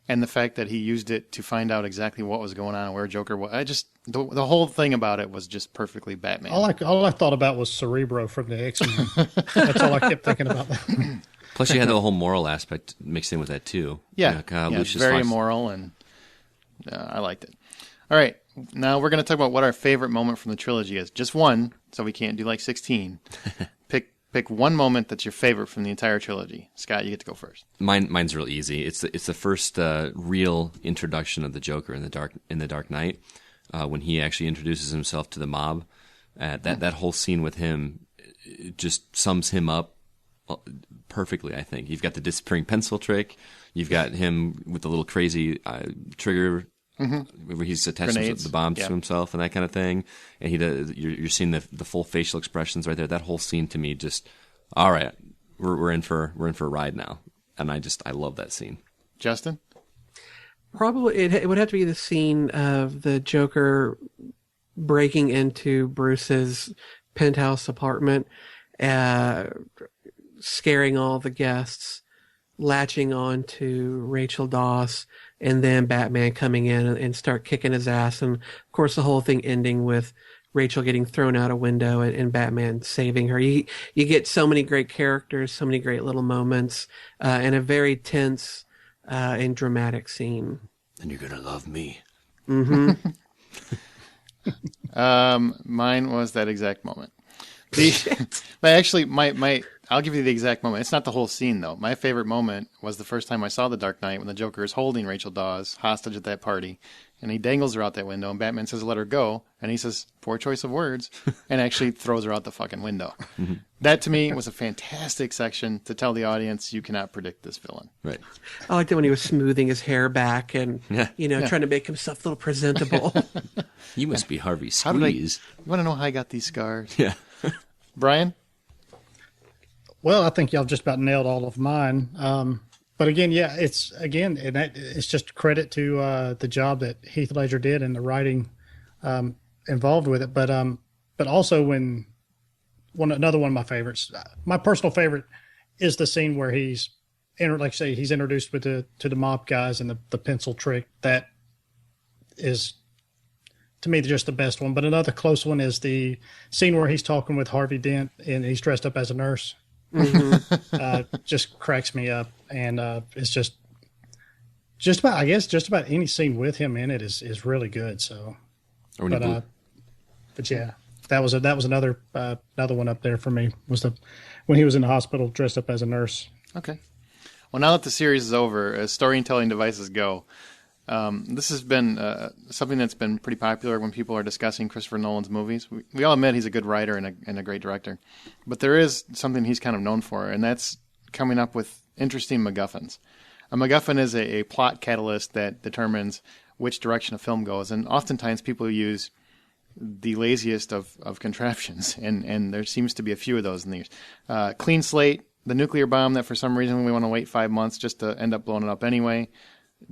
and the fact that he used it to find out exactly what was going on and where Joker was. The whole thing about it was just perfectly Batman. All I thought about was Cerebro from the X-Men. That's all I kept thinking about. Plus, you had the whole moral aspect mixed in with that too. Yeah, Kind of it's Lucius very Fox. immoral, and I liked it. All right, now we're going to talk about what our favorite moment from the trilogy is. Just one, so we can't do like 16. Pick one moment that's your favorite from the entire trilogy. Scott, you get to go first. Mine's real easy. It's the first real introduction of the Joker in the Dark Knight, when he actually introduces himself to the mob. That whole scene with him, it just sums him up perfectly, I think. You've got the disappearing pencil trick. You've got him with the little crazy trigger where he's attaching the bombs to himself and that kind of thing. And he does. You're seeing the full facial expressions right there. That whole scene to me just, all right, we're in for a ride now. And I love that scene. Justin? Probably it would have to be the scene of the Joker breaking into Bruce's penthouse apartment, scaring all the guests, latching on to Rachel Dawes, and then Batman coming in and start kicking his ass. And, of course, the whole thing ending with Rachel getting thrown out a window and Batman saving her. You get so many great characters, so many great little moments, and a very tense and dramatic scene. And you're going to love me. Mm-hmm. Mine was that exact moment. But actually, I'll give you the exact moment. It's not the whole scene, though. My favorite moment was the first time I saw The Dark Knight when the Joker is holding Rachel Dawes hostage at that party, and he dangles her out that window, and Batman says, let her go, and he says, poor choice of words, and actually throws her out the fucking window. That, to me, was a fantastic section to tell the audience you cannot predict this villain. Right. I liked it when he was smoothing his hair back and, trying to make himself a little presentable. You must be Harvey Squeeze. You want to know how I got these scars? Yeah. Brian? Well, I think y'all just about nailed all of mine. But again, it's just credit to the job that Heath Ledger did and the writing involved with it. But also another one of my favorites, my personal favorite, is the scene where he's introduced to the mob guys and the pencil trick. That is, to me, just the best one. But another close one is the scene where he's talking with Harvey Dent and he's dressed up as a nurse. Mm-hmm. Just cracks me up, and it's just about any scene with him in it is really good. So, but yeah, that was another one up there for me, was when he was in the hospital dressed up as a nurse. Okay. Well, now that the series is over, as storytelling devices go, this has been something that's been pretty popular when people are discussing Christopher Nolan's movies. We all admit he's a good writer and a great director, but there is something he's kind of known for, and that's coming up with interesting MacGuffins. A MacGuffin is a plot catalyst that determines which direction a film goes, and oftentimes people use the laziest of contraptions, and there seems to be a few of those in the years. Clean slate, the nuclear bomb that for some reason we want to wait 5 months just to end up blowing it up anyway.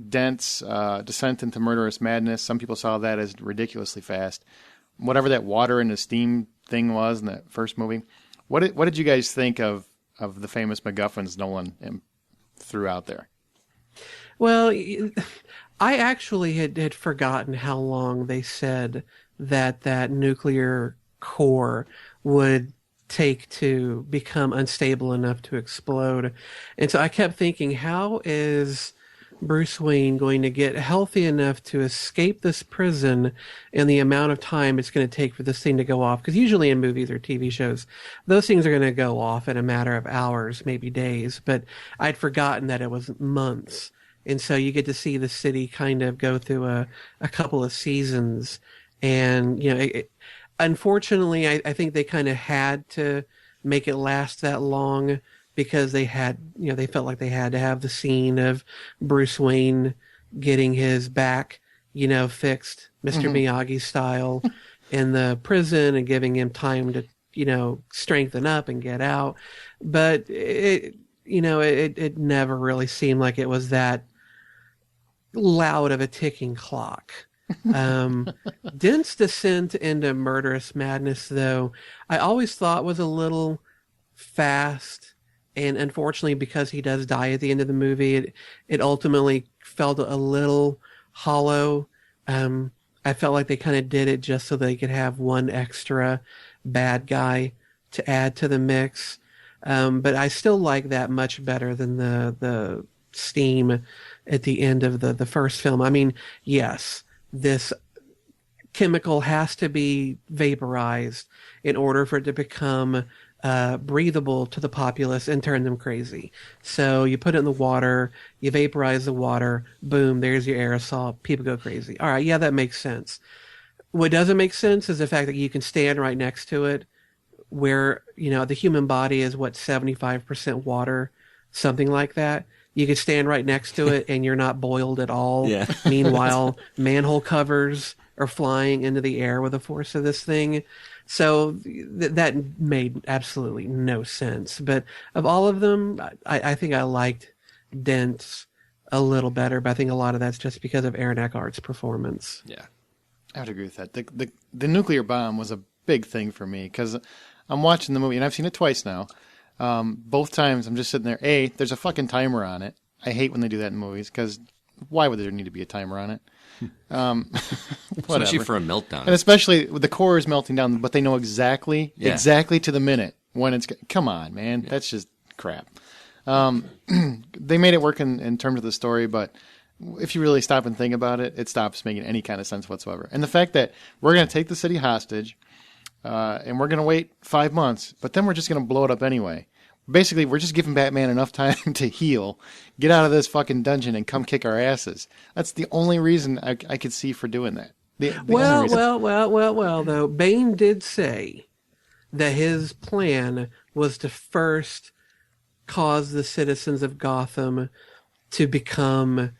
Dent's descent into murderous madness. Some people saw that as ridiculously fast. Whatever that water and the steam thing was in that first movie. What did you guys think of the famous MacGuffins Nolan threw out there? Well, I actually had forgotten how long they said that nuclear core would take to become unstable enough to explode. And so I kept thinking, how is Bruce Wayne going to get healthy enough to escape this prison in the amount of time it's going to take for this thing to go off? Because usually in movies or TV shows, those things are going to go off in a matter of hours, maybe days. But I'd forgotten that it was months. And so you get to see the city kind of go through a couple of seasons. And, unfortunately, I think they kind of had to make it last that long, because they had, they felt like they had to have the scene of Bruce Wayne getting his back, fixed, Mr. Miyagi style, in the prison, and giving him time to, strengthen up and get out. But it never really seemed like it was that loud of a ticking clock. Dent's descent into murderous madness, though, I always thought was a little fast. And unfortunately, because he does die at the end of the movie, it ultimately felt a little hollow. I felt like they kind of did it just so they could have one extra bad guy to add to the mix. But I still like that much better than the steam at the end of the first film. I mean, yes, this chemical has to be vaporized in order for it to become breathable to the populace and turn them crazy. So you put it in the water, you vaporize the water, boom, there's your aerosol, people go crazy. All right, yeah, that makes sense. What doesn't make sense is the fact that you can stand right next to it where, the human body is 75% water, something like that. You could stand right next to it and you're not boiled at all. Yeah. Meanwhile, manhole covers are flying into the air with the force of this thing. So that made absolutely no sense. But of all of them, I think I liked Dent's a little better, but I think a lot of that's just because of Aaron Eckhart's performance. Yeah. I would agree with that. The nuclear bomb was a big thing for me because I'm watching the movie, and I've seen it twice now. Both times I'm just sitting there. There's a fucking timer on it. I hate when they do that in movies because why would there need to be a timer on it? Especially for a meltdown. And especially with the core is melting down, but they know exactly to the minute when it's. Come on, man. Yeah. That's just crap. They made it work in terms of the story, but if you really stop and think about it, it stops making any kind of sense whatsoever. And the fact that we're going to take the city hostage, and we're going to wait 5 months, but then we're just going to blow it up anyway. Basically, we're just giving Batman enough time to heal, get out of this fucking dungeon, and come kick our asses. That's the only reason I could see for doing that. Well, though, Bane did say that his plan was to first cause the citizens of Gotham to become,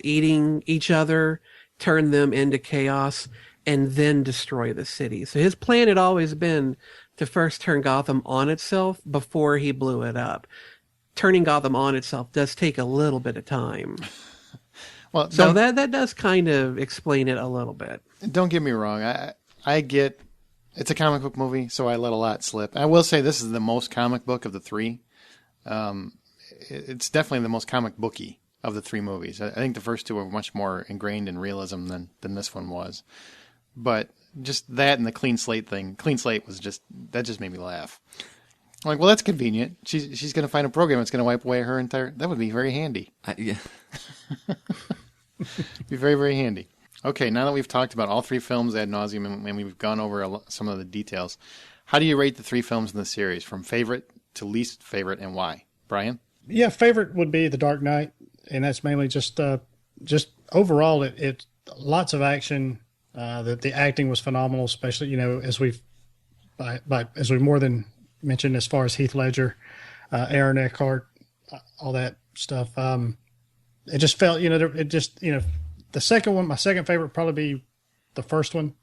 eating each other, turn them into chaos, and then destroy the city. So his plan had always been to first turn Gotham on itself before he blew it up. Turning Gotham on itself does take a little bit of time. Well, so that does kind of explain it a little bit. Don't get me wrong. I get it's a comic book movie, so I let a lot slip. I will say this is the most comic book of the three. It's definitely the most comic booky of the three movies. I think the first two were much more ingrained in realism than this one was. But just that and the clean slate thing. Clean slate was just made me laugh. I'm like, well, that's convenient. She's going to find a program that's going to wipe away her entire. That would be very handy. Yeah. Be very, very handy. Okay, now that we've talked about all three films ad nauseum and we've gone over some of the details, how do you rate the three films in the series from favorite to least favorite and why? Brian? Yeah, favorite would be The Dark Knight, and that's mainly just overall it lots of action. The acting was phenomenal, especially as we've more than mentioned as far as Heath Ledger, Aaron Eckhart, all that stuff. It just felt the second one, my second favorite would probably be the first one,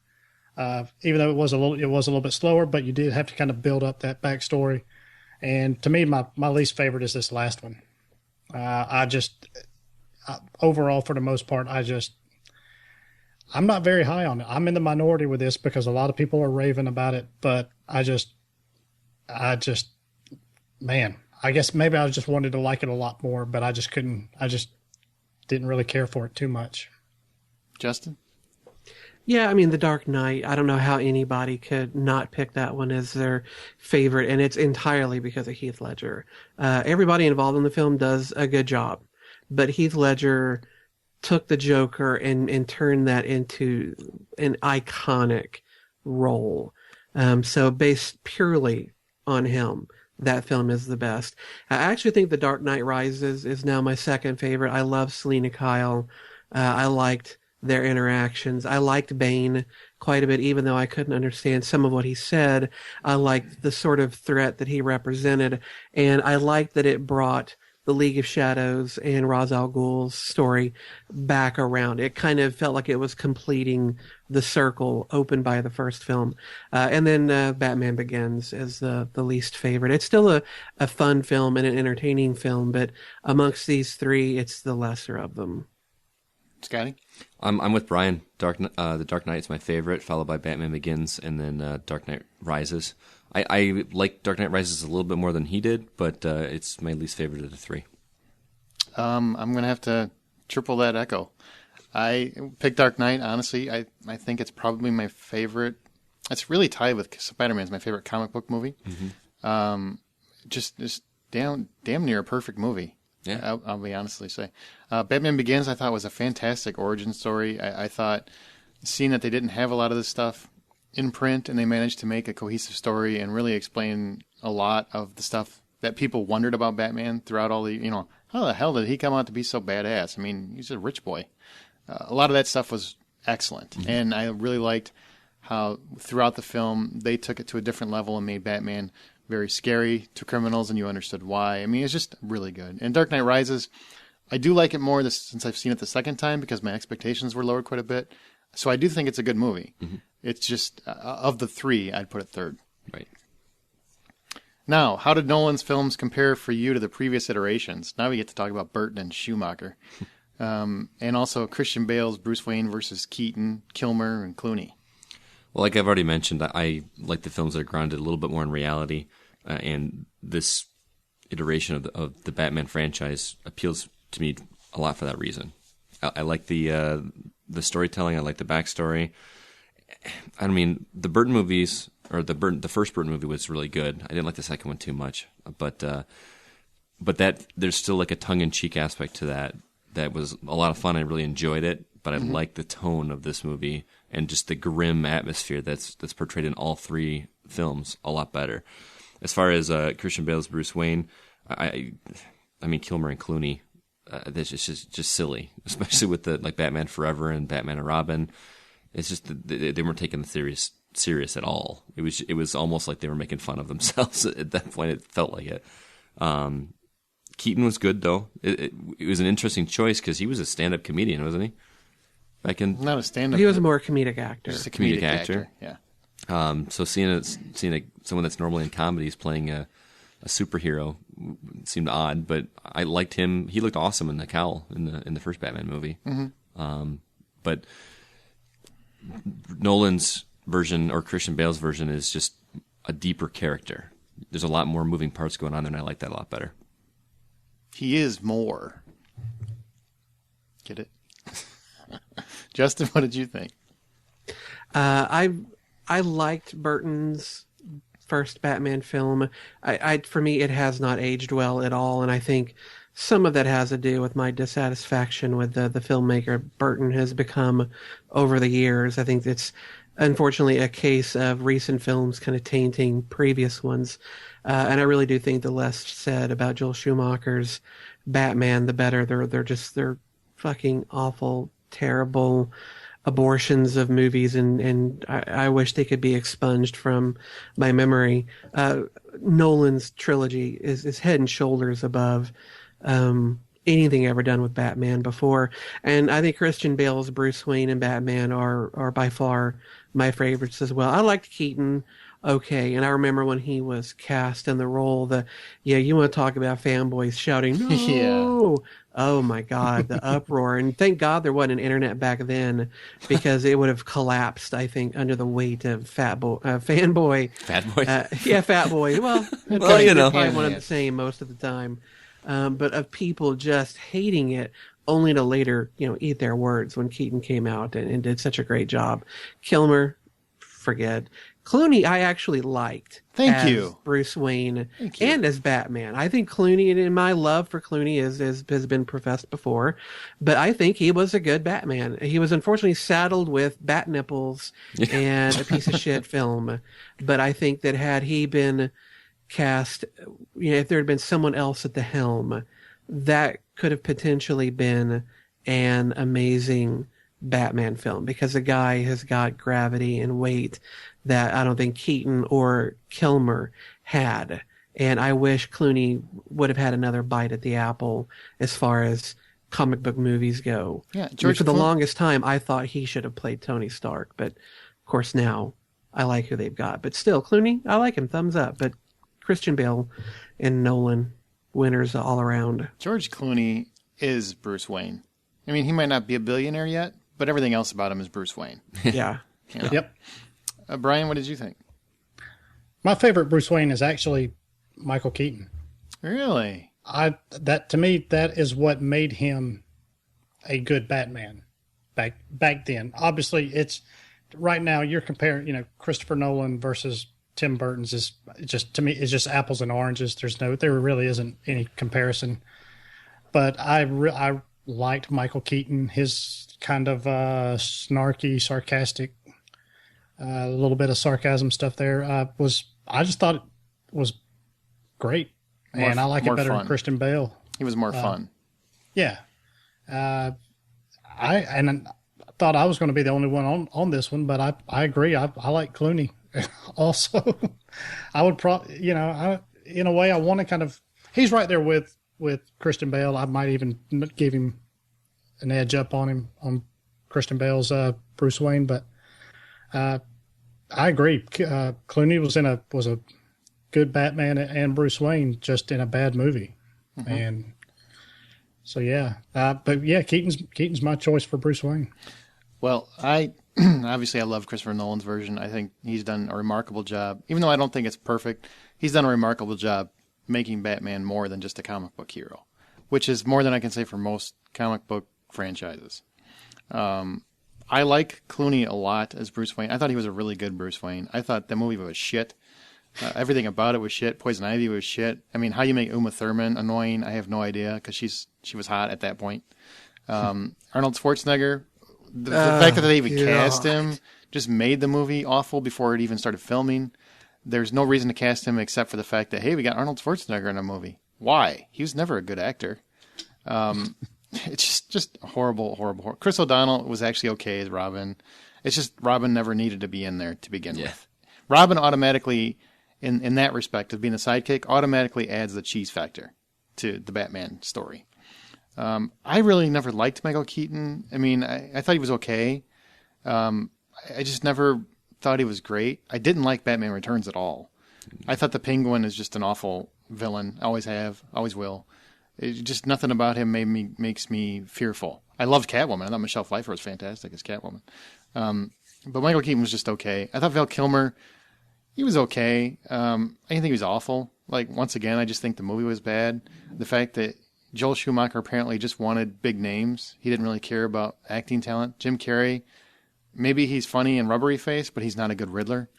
even though it was a little bit slower, but you did have to kind of build up that backstory. And to me, my least favorite is this last one. Overall, for the most part, I'm not very high on it. I'm in the minority with this because a lot of people are raving about it, but I guess maybe I just wanted to like it a lot more, but I just couldn't. I just didn't really care for it too much. Justin? Yeah, I mean, The Dark Knight, I don't know how anybody could not pick that one as their favorite, and it's entirely because of Heath Ledger. Everybody involved in the film does a good job, but Heath Ledger took the Joker and turned that into an iconic role. So based purely on him, that film is the best. I actually think The Dark Knight Rises is now my second favorite. I love Selena Kyle. I liked their interactions. I liked Bane quite a bit, even though I couldn't understand some of what he said. I liked the sort of threat that he represented, and I liked that it brought the League of Shadows and Ra's al Ghul's story back around. It kind of felt like it was completing the circle opened by the first film. And then Batman Begins as the least favorite. It's still a fun film and an entertaining film, but amongst these three, it's the lesser of them. Scotty? I'm with Brian. The Dark Knight is my favorite, followed by Batman Begins, and then Dark Knight Rises. I like Dark Knight Rises a little bit more than he did, but it's my least favorite of the three. I'm going to have to triple that echo. I picked Dark Knight, honestly. I think it's probably my favorite. It's really tied with Spider-Man. It's my favorite comic book movie. Mm-hmm. Just damn near a perfect movie. Yeah, I'll be honestly say. Batman Begins, I thought was a fantastic origin story. I thought, seeing that they didn't have a lot of this stuff in print and they managed to make a cohesive story and really explain a lot of the stuff that people wondered about Batman throughout all the, how the hell did he come out to be so badass? I mean, he's a rich boy. A lot of that stuff was excellent. Mm-hmm. And I really liked how throughout the film they took it to a different level and made Batman very scary to criminals, and you understood why. I mean, it's just really good. And Dark Knight Rises, I do like it more since I've seen it the second time because my expectations were lowered quite a bit. So I do think it's a good movie. Mm-hmm. It's just, of the three, I'd put it third. Right. Now, how did Nolan's films compare for you to the previous iterations? Now we get to talk about Burton and Schumacher. And also Christian Bale's Bruce Wayne versus Keaton, Kilmer, and Clooney. Well, like I've already mentioned, I like the films that are grounded a little bit more in reality. And this iteration of the Batman franchise appeals to me a lot for that reason. I like the storytelling. I like the backstory. I mean, the Burton movies, or the first Burton movie was really good. I didn't like the second one too much, but that there's still like a tongue-in-cheek aspect to that was a lot of fun. I really enjoyed it, but I like the tone of this movie and just the grim atmosphere that's portrayed in all three films a lot better. As far as Christian Bale's Bruce Wayne, I mean Kilmer and Clooney, this is just silly, especially with the like Batman Forever and Batman and Robin. It's just they weren't taking the serious at all. It was almost like they were making fun of themselves at that point. It felt like it. Keaton was good though. It was an interesting choice because he was a stand-up comedian, wasn't he? Back in not a stand-up. He was a more comedic actor. Just a comedic actor. Yeah. So seeing someone that's normally in comedies playing a superhero seemed odd, but I liked him. He looked awesome in the cowl in the first Batman movie. Mm-hmm. But Nolan's version or Christian Bale's version is just a deeper character. There's a lot more moving parts going on there, and I like that a lot better. He is more. Get it? Justin, what did you think? I liked Burton's first Batman film. For me, it has not aged well at all, and I think some of that has to do with my dissatisfaction with the filmmaker Burton has become over the years. I think it's unfortunately a case of recent films kind of tainting previous ones, and I really do think the less said about Joel Schumacher's Batman, the better. They're fucking awful, terrible abortions of movies, and I wish they could be expunged from my memory. Nolan's trilogy is head and shoulders above anything ever done with Batman before, and I think Christian Bale's Bruce Wayne and Batman are by far my favorites as well. I liked Keaton. Okay, and I remember when he was cast in the role, you want to talk about fanboys shouting, no! Yeah. Oh my God, the uproar. And thank God there wasn't an internet back then, because it would have collapsed, I think, under the weight of fanboy. Fat boy? Yeah, fat boy. Well, well, you know. Probably one of the same most of the time. But of people just hating it, only to later, eat their words when Keaton came out and did such a great job. Kilmer, forget. Clooney, I actually liked. Thank you. Bruce Wayne and as Batman. I think Clooney, and my love for Clooney has been professed before, but I think he was a good Batman. He was unfortunately saddled with bat nipples and a piece of shit film. But I think that had he been cast, if there had been someone else at the helm, that could have potentially been an amazing Batman film, because the guy has got gravity and weight that I don't think Keaton or Kilmer had. And I wish Clooney would have had another bite at the apple as far as comic book movies go. Yeah, for the longest time, I thought he should have played Tony Stark. But, of course, now I like who they've got. But still, Clooney, I like him. Thumbs up. But Christian Bale and Nolan, winners all around. George Clooney is Bruce Wayne. I mean, he might not be a billionaire yet, but everything else about him is Bruce Wayne. Yeah. Yep. Brian, what did you think? My favorite Bruce Wayne is actually Michael Keaton. Really? To me, that is what made him a good Batman back then. Obviously, it's right now you're comparing, Christopher Nolan versus Tim Burton's is just, to me, it's just apples and oranges. There really isn't any comparison. But I liked Michael Keaton, his kind of snarky, sarcastic, a little bit of sarcasm stuff there. I just thought it was great, and I like it better than Christian Bale. He was more fun. Yeah, thought I was going to be the only one on this one, but I agree. I like Clooney also. I would in a way, I want to kind of, he's right there with Christian Bale. I might even give him an edge up on him, on Christian Bale's Bruce Wayne, but I agree. Clooney was a good Batman and Bruce Wayne, just in a bad movie. Mm-hmm. And so, yeah. But yeah, Keaton's my choice for Bruce Wayne. Well, I love Christopher Nolan's version. I think he's done a remarkable job. Even though I don't think it's perfect, he's done a remarkable job making Batman more than just a comic book hero, which is more than I can say for most comic book franchises. I like Clooney a lot as Bruce Wayne. I thought he was a really good Bruce Wayne. I thought the movie was shit. Everything about it was shit. Poison Ivy was shit. I mean, how you make Uma Thurman annoying, I have no idea, because she was hot at that point. Arnold Schwarzenegger, the fact that they even cast him just made the movie awful before it even started filming. There's no reason to cast him except for the fact that, hey, we got Arnold Schwarzenegger in a movie. Why? He was never a good actor. It's just horrible. Chris O'Donnell was actually okay as Robin. It's just Robin never needed to be in there to begin with. Robin automatically, in that respect of being a sidekick, automatically adds the cheese factor to the Batman story. I really never liked Michael Keaton. I mean, I thought he was okay. I just never thought he was great. I didn't like Batman Returns at all. I thought the Penguin is just an awful villain. Always have, always will. Just nothing about him makes me fearful. I loved Catwoman. I thought Michelle Pfeiffer was fantastic as Catwoman. But Michael Keaton was just okay. I thought Val Kilmer, he was okay. I didn't think he was awful. Like, once again, I just think the movie was bad. The fact that Joel Schumacher apparently just wanted big names. He didn't really care about acting talent. Jim Carrey, maybe he's funny and rubbery face, but he's not a good Riddler.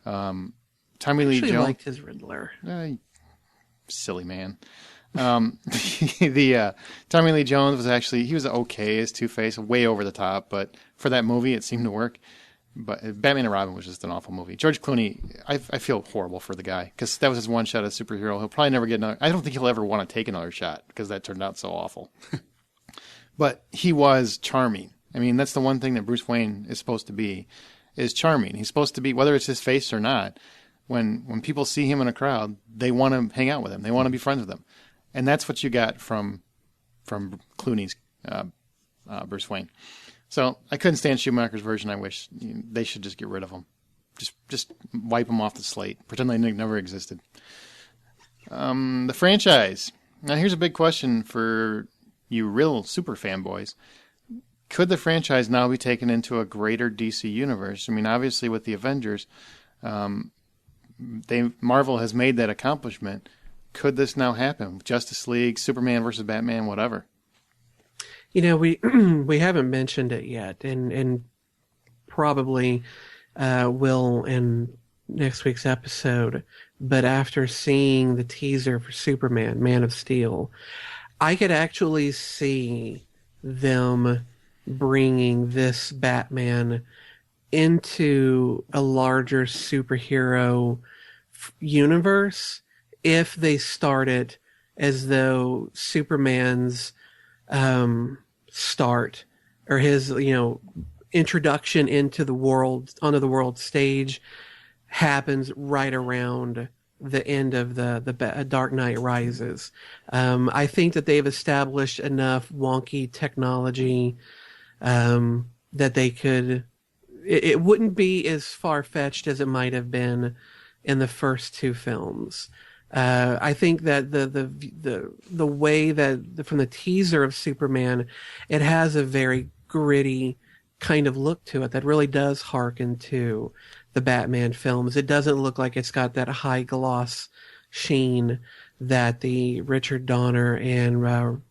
Tommy Lee Jones. I liked his Riddler. Silly man. The Tommy Lee Jones was actually, he was okay as Two-Face, way over the top, but for that movie it seemed to work. But Batman and Robin was just an awful movie. George Clooney, I feel horrible for the guy because that was his one shot as a superhero. He'll probably never get another. I don't think he'll ever want to take another shot because that turned out so awful. But he was charming. I mean, that's the one thing that Bruce Wayne is supposed to be, is charming. He's supposed to be, whether it's his face or not, when people see him in a crowd, they want to hang out with him. They want to be friends with him. And that's what you got from Clooney's Bruce Wayne. So I couldn't stand Schumacher's version. I wish they should just get rid of him. Just wipe them off the slate. Pretend they never existed. The franchise. Now here's a big question for you real super fanboys. Could the franchise now be taken into a greater DC universe? I mean, obviously with the Avengers, Marvel has made that accomplishment. Could this now happen? Justice League, Superman versus Batman, whatever. You know, we haven't mentioned it yet, and probably will in next week's episode. But after seeing the teaser for Superman, Man of Steel, I could actually see them bringing this Batman into a larger superhero universe if they start it as though Superman's start or his introduction into the world, onto the world stage, happens right around the end of the Dark Knight Rises. I think that they've established enough wonky technology that they could. It wouldn't be as far-fetched as it might have been in the first two films. I think that the way that from the teaser of Superman, it has a very gritty kind of look to it that really does harken to the Batman films. It doesn't look like it's got that high gloss sheen that the Richard Donner and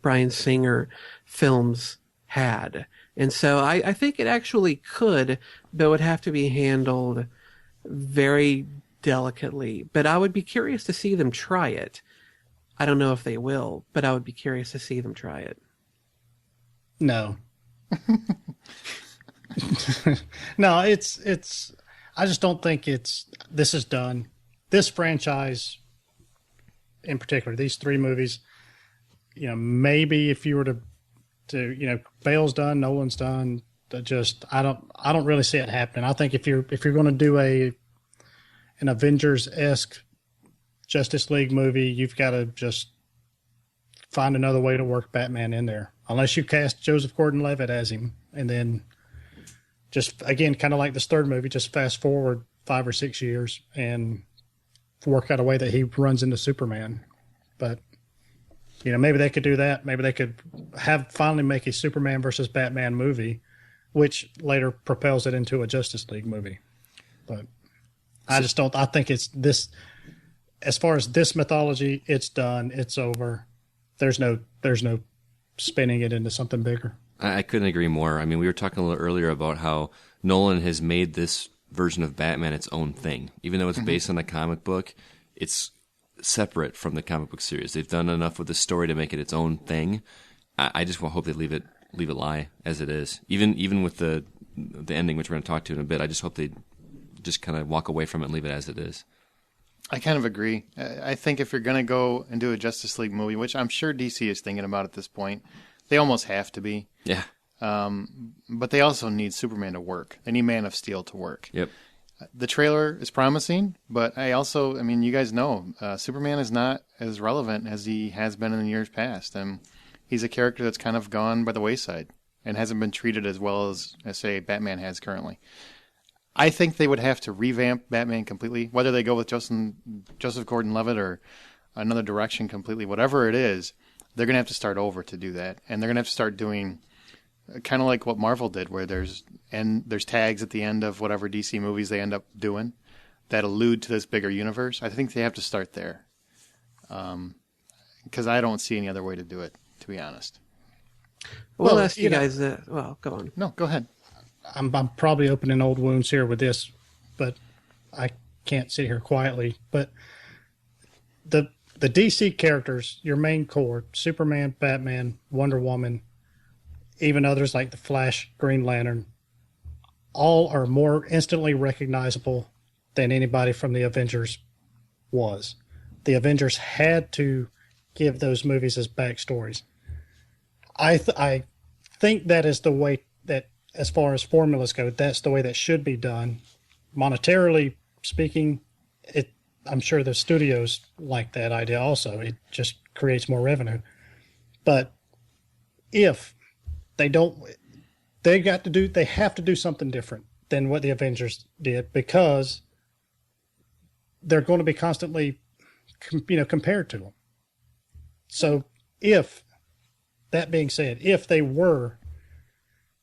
Bryan Singer films had. And so I think it actually could, but would have to be handled very delicately. But I would be curious to see them try it. I don't know if they will, but I would be curious to see them try it. No. No, it's I just don't think this is done. This franchise in particular, these three movies, maybe if you were to Bale's done, Nolan's done, I don't really see it happening. I think if you're going to do an Avengers-esque Justice League movie, you've got to just find another way to work Batman in there. Unless you cast Joseph Gordon-Levitt as him, and then just, again, kind of like this third movie, just fast forward 5 or 6 years and work out a way that he runs into Superman. But, maybe they could do that. Maybe they could finally make a Superman versus Batman movie, which later propels it into a Justice League movie. But I think it's this, as far as this mythology, it's done. It's over. There's no spinning it into something bigger. I couldn't agree more. I mean, we were talking a little earlier about how Nolan has made this version of Batman its own thing. Even though it's based on a comic book, it's separate from the comic book series. They've done enough with the story to make it its own thing. I just hope they leave it lie as it is. Even with the ending, which we're going to talk to in a bit, I just hope they just kind of walk away from it and leave it as it is. I kind of agree. I think if you're going to go and do a Justice League movie, which I'm sure DC is thinking about at this point, they almost have to be. Yeah. But they also need Superman to work. They need Man of Steel to work. Yep. The trailer is promising, but you guys know, Superman is not as relevant as he has been in the years past. And he's a character that's kind of gone by the wayside and hasn't been treated as well as say, Batman has currently. I think they would have to revamp Batman completely, whether they go with Joseph Gordon-Levitt or another direction completely, whatever it is, they're going to have to start over to do that. And they're going to have to start doing kind of like what Marvel did, where there's tags at the end of whatever DC movies they end up doing that allude to this bigger universe. I think they have to start there. Because I don't see any other way to do it, to be honest. We'll ask you guys. Go on. No, go ahead. I'm probably opening old wounds here with this, but I can't sit here quietly. But the DC characters, your main core, Superman, Batman, Wonder Woman, even others like the Flash, Green Lantern, all are more instantly recognizable than anybody from the Avengers was. The Avengers had to give those movies as backstories. I think that is the way that, as far as formulas go, that's the way that should be done. Monetarily speaking, I'm sure the studios like that idea also. It just creates more revenue. But if they don't, they have to do something different than what the Avengers did, because they're going to be constantly, compared to them. So that being said, if they were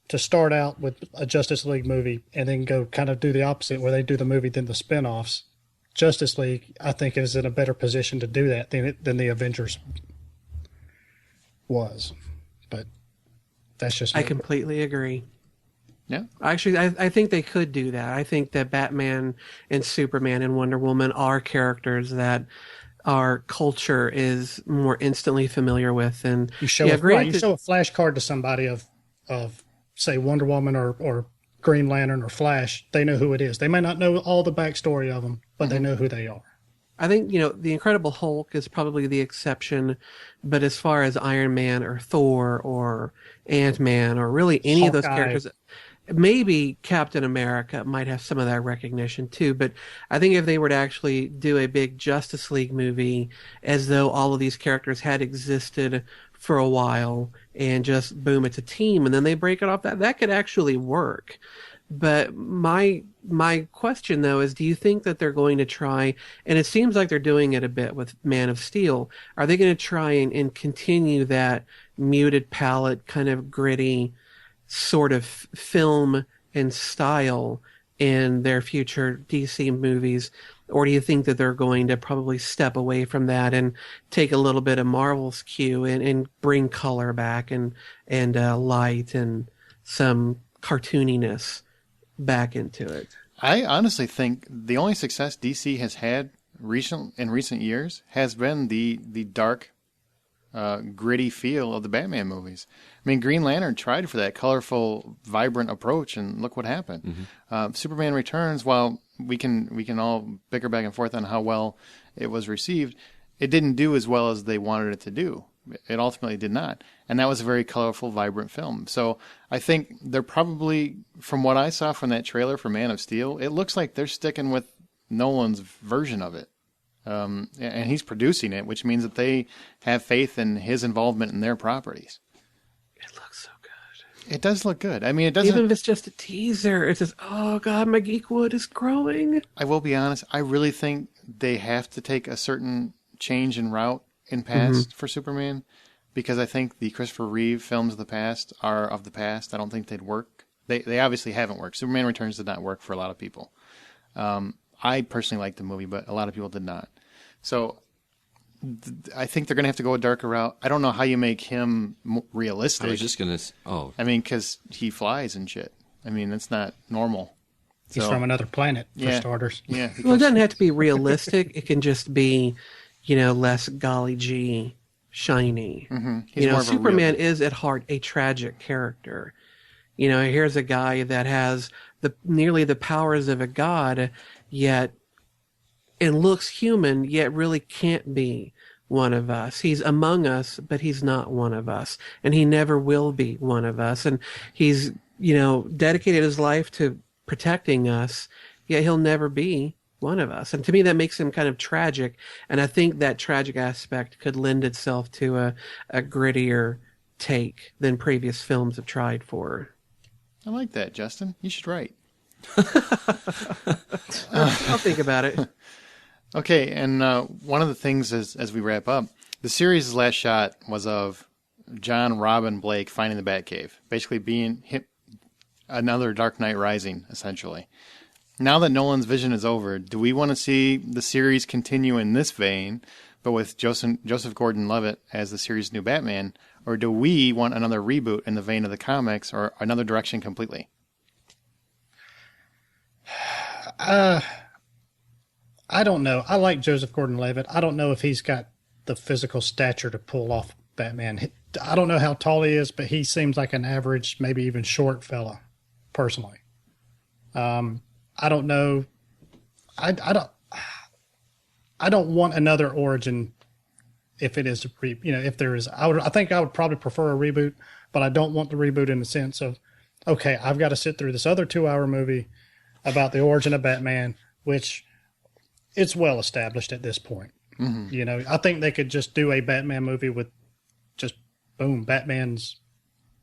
to start out with a Justice League movie and then go kind of do the opposite, where they do the movie then the spinoffs, Justice League, I think, is in a better position to do that than the Avengers was. But that's just me. I completely agree. Yeah. Actually, I think they could do that. I think that Batman and Superman and Wonder Woman are characters that our culture is more instantly familiar with. And you show a flash card to somebody of say Wonder Woman or Green Lantern or Flash, they know who it is. They may not know all the backstory of them, but they know who they are. I think, the Incredible Hulk is probably the exception, but as far as Iron Man or Thor or Ant-Man or really any of those characters, maybe Captain America might have some of that recognition too, but I think if they were to actually do a big Justice League movie as though all of these characters had existed for a while and just boom, it's a team, and then they break it off, that could actually work. But my question though is, do you think that they're going to try, and it seems like they're doing it a bit with Man of Steel, are they going to try and continue that muted palette, kind of gritty sort of film and style in their future DC movies? Or do you think that they're going to probably step away from that and take a little bit of Marvel's cue and bring color back and light and some cartooniness back into it? I honestly think the only success DC has had in recent years has been the dark, gritty feel of the Batman movies. I mean, Green Lantern tried for that colorful, vibrant approach, and look what happened. Mm-hmm. Superman Returns, while we can all bicker back and forth on how well it was received, it didn't do as well as they wanted it to do. it ultimately did not. And that was a very colorful, vibrant film. So I think they're probably, from what I saw from that trailer for Man of Steel, it looks like they're sticking with Nolan's version of it. And he's producing it, which means that they have faith in his involvement in their properties. It looks so good. It does look good. I mean, it doesn't... Even if it's just a teaser, it says, oh, God, my geekwood is growing. I will be honest, I really think they have to take a certain change in route in past for Superman, because I think the Christopher Reeve films of the past are of the past. I don't think they'd work. They obviously haven't worked. Superman Returns did not work for a lot of people. I personally liked the movie, but a lot of people did not. So I think they're going to have to go a darker route. I don't know how you make him realistic. I was just going to... I mean, because he flies and shit. I mean, that's not normal. He's from another planet, for starters. Yeah. Well, it doesn't have to be realistic. It can just be, less golly gee, shiny. He's Superman is at heart a tragic character. Here's a guy that has nearly the powers of a god, yet... and looks human, yet really can't be one of us. He's among us, but he's not one of us. And he never will be one of us. And he's, dedicated his life to protecting us, yet he'll never be one of us. And to me, that makes him kind of tragic. And I think that tragic aspect could lend itself to a grittier take than previous films have tried for. I like that, Justin. You should write. I'll think about it. Okay, and one of the things as we wrap up, the series' last shot was of John Robin Blake finding the Batcave, basically being another Dark Knight Rising, essentially. Now that Nolan's vision is over, do we want to see the series continue in this vein, but with Joseph Gordon-Levitt as the series' new Batman, or do we want another reboot in the vein of the comics, or another direction completely? I don't know. I like Joseph Gordon-Levitt. I don't know if he's got the physical stature to pull off Batman. I don't know how tall he is, but he seems like an average, maybe even short fella, personally. I don't know. I don't want another origin. If it is, if there is, I think I would probably prefer a reboot, but I don't want the reboot in the sense of, okay, I've got to sit through this other 2-hour movie about the origin of Batman, which it's well established at this point. I think they could just do a Batman movie with just boom, Batman's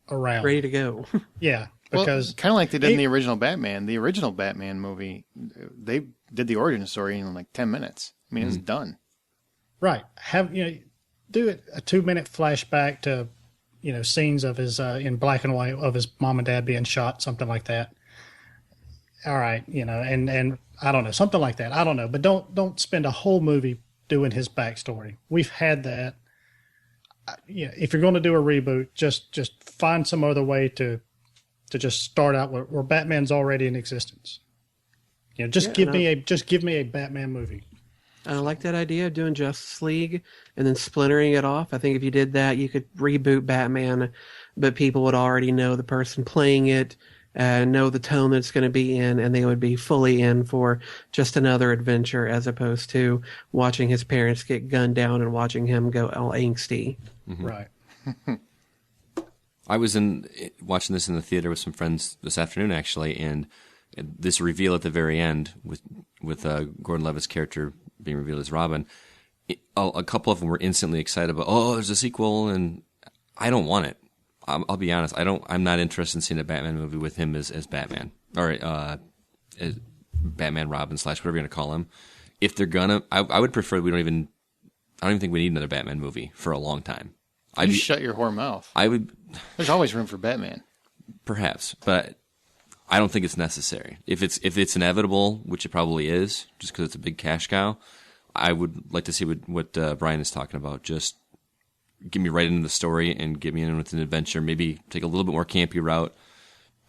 around, ready to go. Yeah, because kind of like they did in the original Batman. The original Batman movie, they did the origin story in like 10 minutes. I mean, it's done. Right. Do it a 2-minute flashback to, scenes of his in black and white of his mom and dad being shot, something like that. All right, and I don't know, something like that. I don't know, but don't spend a whole movie doing his backstory. We've had that. If you're going to do a reboot, just find some other way to just start out where Batman's already in existence. Give me a Batman movie. I like that idea of doing Justice League and then splintering it off. I think if you did that, you could reboot Batman, but people would already know the person playing it, know the tone that it's going to be in, and they would be fully in for just another adventure as opposed to watching his parents get gunned down and watching him go all angsty. Right. I was watching this in the theater with some friends this afternoon, actually, and this reveal at the very end with Gordon-Levitt's character being revealed as Robin, a couple of them were instantly excited about, there's a sequel, and I don't want it. I'll be honest. I'm not interested in seeing a Batman movie with him as Batman, or as Batman Robin / whatever you're gonna call him. If they're gonna, I would prefer I don't even think we need another Batman movie for a long time. Shut your whore mouth. I would. There's always room for Batman. Perhaps, but I don't think it's necessary. If it's inevitable, which it probably is, just because it's a big cash cow, I would like to see what Brian is talking about. Just get me right into the story and get me in with an adventure. Maybe take a little bit more campy route.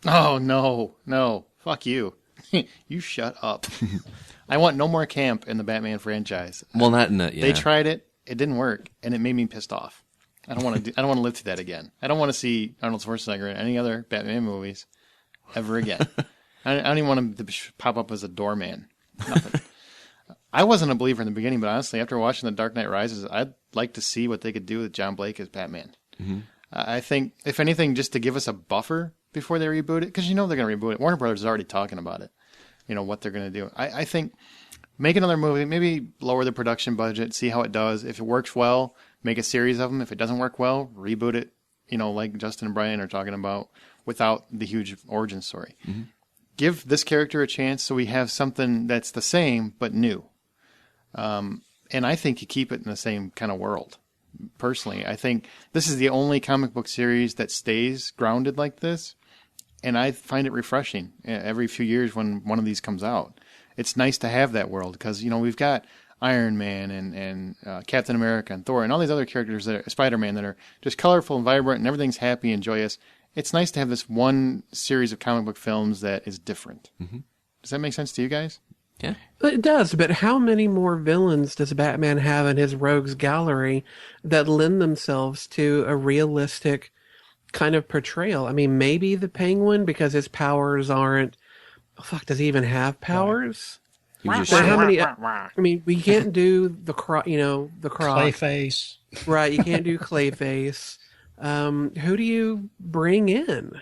Oh, no. Fuck you. You shut up. I want no more camp in the Batman franchise. Well, not in that. Yeah. They tried it. It didn't work, and it made me pissed off. I don't want to live through that again. I don't want to see Arnold Schwarzenegger in any other Batman movies ever again. I don't even want him to pop up as a doorman. Nothing. I wasn't a believer in the beginning, but honestly, after watching The Dark Knight Rises, I'd like to see what they could do with John Blake as Batman. Mm-hmm. I think, if anything, just to give us a buffer before they reboot it, because they're going to reboot it. Warner Brothers is already talking about it, what they're going to do. I think make another movie, maybe lower the production budget, see how it does. If it works well, make a series of them. If it doesn't work well, reboot it, like Justin and Brian are talking about, without the huge origin story. Mm-hmm. Give this character a chance so we have something that's the same but new. And I think you keep it in the same kind of world. Personally, I think this is the only comic book series that stays grounded like this, and I find it refreshing every few years when one of these comes out. It's nice to have that world because we've got Iron Man and Captain America and Thor and all these other characters that are Spider-Man that are just colorful and vibrant and everything's happy and joyous. It's nice to have this one series of comic book films that is different. Mm-hmm. Does that make sense to you guys? Yeah. It does, but how many more villains does Batman have in his rogues gallery that lend themselves to a realistic kind of portrayal? I mean, maybe the Penguin, because his powers aren't... does he even have powers? How many? I mean, we can't do the Croc. Clayface. Right, you can't do Clayface. Who do you bring in?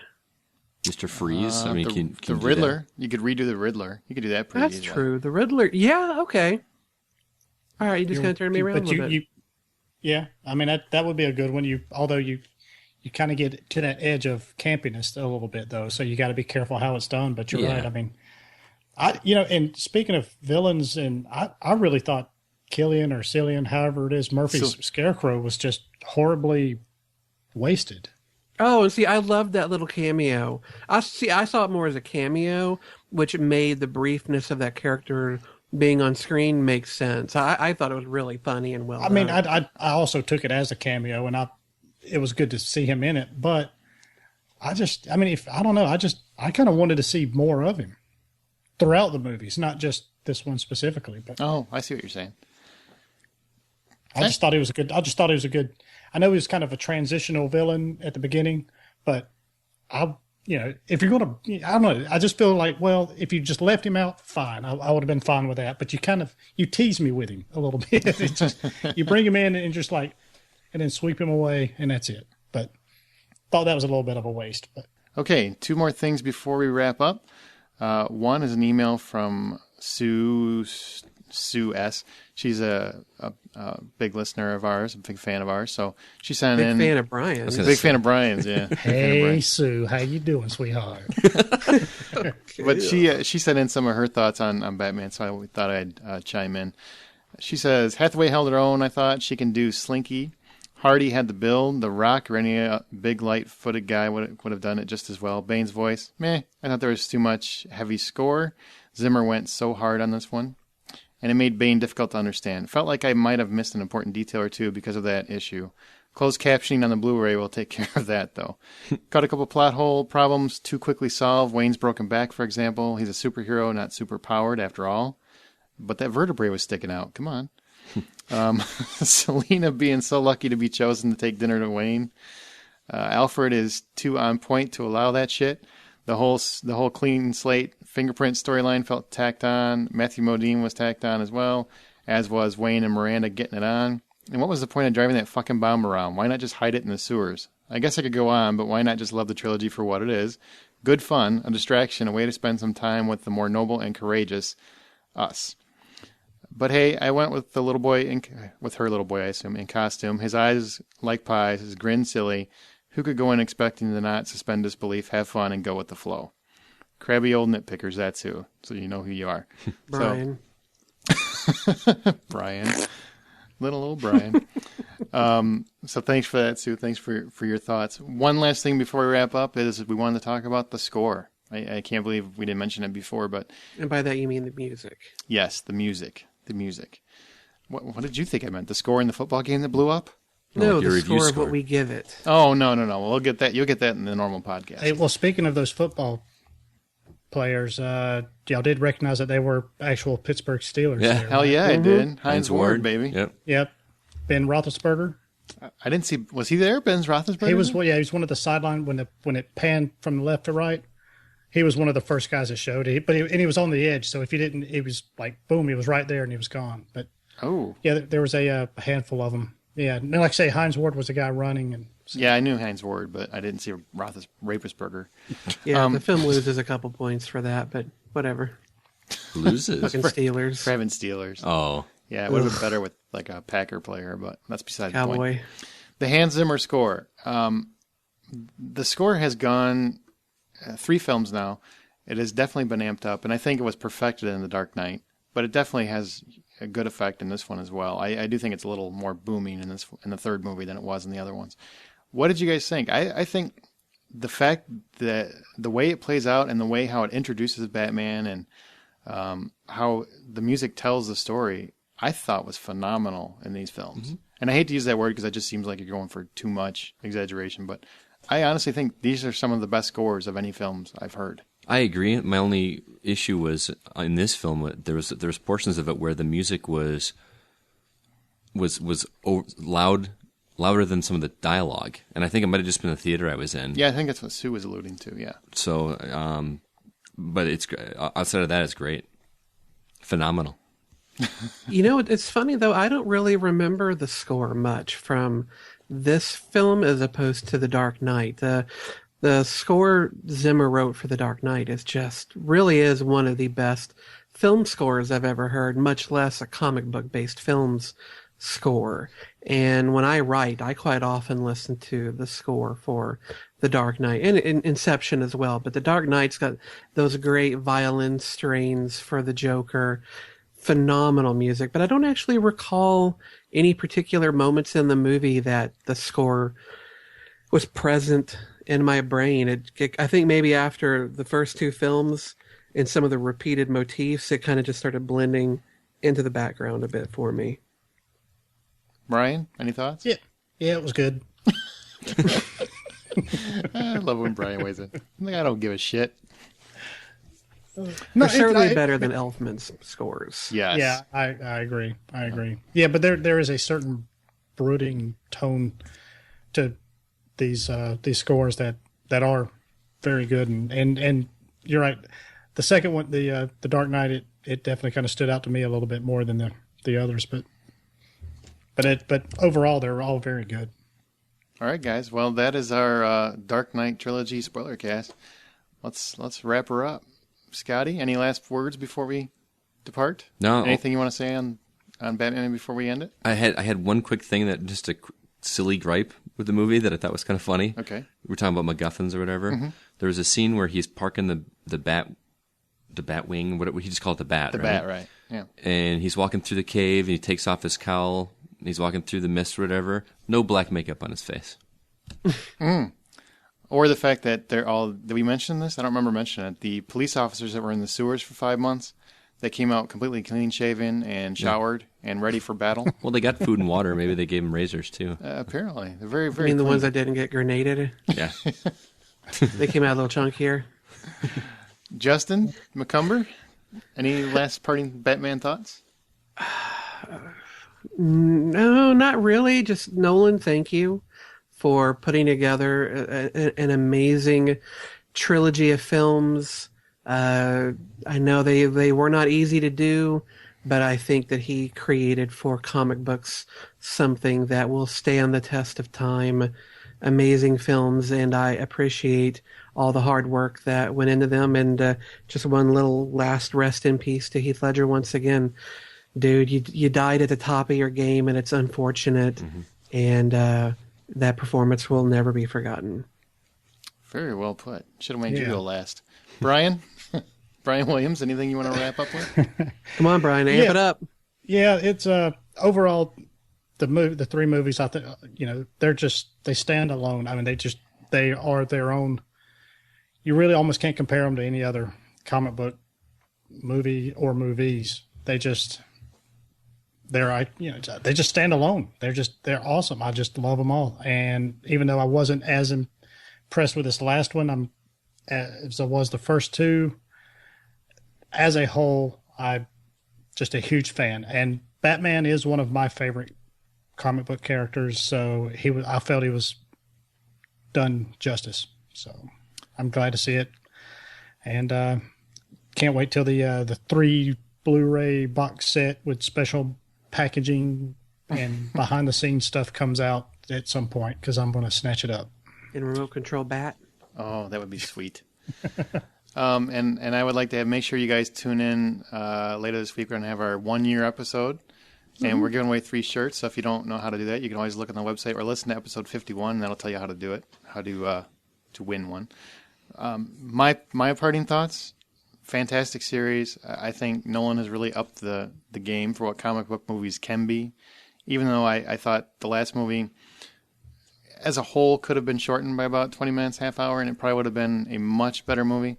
Mr. Freeze. Can the Riddler. You could redo the Riddler. You could do that pretty easily. That's true. The Riddler. Yeah. Okay. All right. You just kind of turned me around a little bit. Yeah. I mean, that would be a good one. Although you kind of get to that edge of campiness a little bit, though. So you got to be careful how it's done. But you're right. I mean, and speaking of villains, and I really thought Cillian or Cillian, however it is, Murphy's Scarecrow was just horribly wasted. Oh, and see, I loved that little cameo. I saw it more as a cameo, which made the briefness of that character being on screen make sense. I thought it was really funny and well done. I mean, I also took it as a cameo, and it was good to see him in it. But I kind of wanted to see more of him throughout the movies, not just this one specifically. But I see what you're saying. I just thought he was a good. I know he was kind of a transitional villain at the beginning, but if you're going to, I don't know. I just feel like, well, if you just left him out, fine. I would have been fine with that. But you tease me with him a little bit. It's just, you bring him in and just and then sweep him away, and that's it. But thought that was a little bit of a waste. But okay, two more things before we wrap up. One is an email from Sue S. She's a big listener of ours, a big fan of ours. So she sent in. Big fan of Brian's. Big fan of Brian's, yeah. Hey, Sue, how you doing, sweetheart? But she sent in some of her thoughts on Batman, so I thought I'd chime in. She says, Hathaway held her own, I thought. She can do Slinky. Hardy had the build. The Rock or any big, light-footed guy would have done it just as well. Bane's voice, meh. I thought there was too much heavy score. Zimmer went so hard on this one. And it made Bane difficult to understand. Felt like I might have missed an important detail or two because of that issue. Closed captioning on the Blu-ray will take care of that, though. Caught a couple plot hole problems too quickly solved. Wayne's broken back, for example. He's a superhero, not super-powered, after all. But that vertebrae was sticking out. Come on. Selina being so lucky to be chosen to take dinner to Wayne. Alfred is too on point to allow that shit. The whole clean slate fingerprint storyline felt tacked on. Matthew Modine was tacked on as well, as was Wayne and Miranda getting it on. And what was the point of driving that fucking bomb around? Why not just hide it in the sewers? I guess I could go on, but why not just love the trilogy for what it is? Good fun, a distraction, a way to spend some time with the more noble and courageous us. But hey, I went with the little boy, with her little boy, I assume, in costume. His eyes like pies, his grin silly. Who could go in expecting to not suspend disbelief, have fun, and go with the flow? Crabby old nitpickers, that's who. So you know who you are. Brian. Brian. Little Brian. So thanks for that, Sue. Thanks for your thoughts. One last thing before we wrap up is we wanted to talk about the score. I can't believe we didn't mention it before, but... And by that you mean the music. Yes, the music. The music. What did you think I meant? The score in the football game that blew up? No, the score of what we give it. Oh, no. We'll get that. You'll get that in the normal podcast. Hey, well, speaking of those football players, y'all did recognize that they were actual Pittsburgh Steelers. Yeah, there, hell right? yeah, I did. Heinz Ward, baby. Yep. Ben Roethlisberger. I didn't see. Was he there, Ben Roethlisberger? He was. Well, yeah, he was one of the sideline when it panned from the left to right. he was one of the first guys that showed it. But he was on the edge, so if he didn't, he was like boom, he was right there and he was gone. But yeah, there was a handful of them. Yeah, and like I say, Heinz Ward was the guy running, and so. Yeah, I knew Heinz Ward, but I didn't see Rapersberger. Yeah, the film loses a couple points for that, but whatever. Loses Fucking Steelers. For having Steelers. Oh, Yeah, it would have been better with like a Packer player, but that's beside the point. Cowboy. The Hans Zimmer score. The score has gone 3 films now. It has definitely been amped up, and I think it was perfected in The Dark Knight, but it definitely has a good effect in this one as well. I do think it's a little more booming in the third movie than it was in the other ones. What did you guys think? I think the fact that the way it plays out and the way how it introduces Batman and how the music tells the story, I thought was phenomenal in these films. Mm-hmm. And I hate to use that word because it just seems like you're going for too much exaggeration, but I honestly think these are some of the best scores of any films I've heard. I agree. My only issue was in this film there was portions of it where the music was louder than some of the dialogue, and I think it might have just been the theater I was in. Yeah, I think that's what Sue was alluding to. Yeah. So, but it's outside of that, it's great, phenomenal. It's funny though. I don't really remember the score much from this film as opposed to The Dark Knight. The score Zimmer wrote for The Dark Knight really is one of the best film scores I've ever heard, much less a comic book based film's score. And when I write, I quite often listen to the score for The Dark Knight and Inception as well. But The Dark Knight's got those great violin strains for the Joker. Phenomenal music, but I don't actually recall any particular moments in the movie that the score was present in my brain. I think maybe after the first 2 films and some of the repeated motifs, it kind of just started blending into the background a bit for me. Brian, any thoughts? Yeah, it was good. I love when Brian weighs in. I don't give a shit. They're certainly better than Elfman's scores. Yes. Yeah, I agree. Yeah, but there is a certain brooding tone to these scores that are very good, and you're right. The second one, the Dark Knight, it definitely kind of stood out to me a little bit more than the others, but overall they're all very good. All right, guys. Well, that is our Dark Knight trilogy spoiler cast. Let's wrap her up. Scotty, any last words before we depart? No. Anything you want to say on Batman before we end it? I had one quick thing that just a silly gripe with the movie that I thought was kind of funny. Okay. We're talking about MacGuffins or whatever. Mm-hmm. There was a scene where he's parking the bat wing. What he just called it the bat. The right? bat, right? Yeah. And he's walking through the cave and he takes off his cowl and he's walking through the mist or whatever. No black makeup on his face. Or the fact that did we mention this? I don't remember mentioning it. The police officers that were in the sewers for 5 months, they came out completely clean shaven and showered and ready for battle. Well, they got food and water. Maybe they gave them razors too. Apparently. They're very, very You mean clean. the ones that didn't get grenaded? Yeah. They came out a little chunkier. Justin McCumber, any last parting Batman thoughts? No, not really. Just Nolan, thank you for putting together an amazing trilogy of films. I know they were not easy to do, but I think that he created for comic books something that will stand the test of time. Amazing films, and I appreciate all the hard work that went into them. And just one little last rest in peace to Heath Ledger once again. Dude, you died at the top of your game, and it's unfortunate. Mm-hmm. And that performance will never be forgotten. Very well put. Should have made you go last. Brian? Brian Williams, anything you want to wrap up with? Come on, Brian, amp it up. Yeah, it's overall the 3 movies. I think they stand alone. I mean, they are their own. You really almost can't compare them to any other comic book movie or movies. They just stand alone. They're awesome. I just love them all. And even though I wasn't as impressed with this last one, as I was the first 2. As a whole, I'm just a huge fan. And Batman is one of my favorite comic book characters, so I felt he was done justice. So I'm glad to see it. And can't wait till the 3 Blu-ray box set with special packaging and behind the scenes stuff comes out at some point, because I'm going to snatch it up. In remote control bat. Oh, that would be sweet. And I would like to make sure you guys tune in later this week. We're going to have our 1-year episode, and we're giving away 3 shirts. So if you don't know how to do that, you can always look on the website or listen to episode 51, and that'll tell you how to do it, how to win one. My parting thoughts: fantastic series. I think Nolan has really upped the game for what comic book movies can be. Even though I thought the last movie, as a whole, could have been shortened by about 20 minutes, half hour, and it probably would have been a much better movie.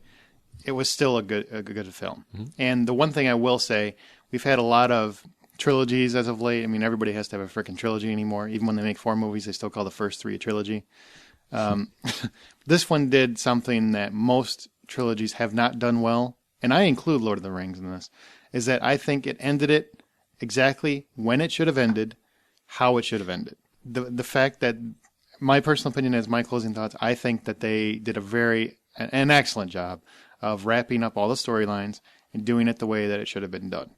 It was still a good film. Mm-hmm. And the one thing I will say, we've had a lot of trilogies as of late. I mean, everybody has to have a freaking trilogy anymore. Even when they make 4 movies, they still call the first 3 a trilogy. This one did something that most trilogies have not done well, and I include Lord of the Rings in this, is that I think it ended it exactly when it should have ended, how it should have ended. The fact that, my personal opinion is my closing thoughts, I think that they did an excellent job of wrapping up all the storylines and doing it the way that it should have been done,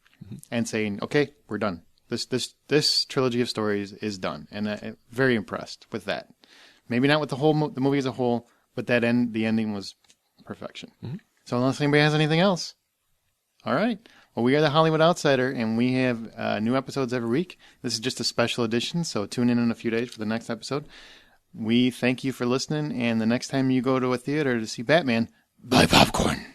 and saying, okay, we're done. This trilogy of stories is done, and I'm very impressed with that. Maybe not with the movie as a whole, but the ending was perfection. Mm-hmm. So unless anybody has anything else, all right. Well, we are the Hollywood Outsider, and we have new episodes every week. This is just a special edition, so tune in a few days for the next episode. We thank you for listening, and the next time you go to a theater to see Batman, buy popcorn.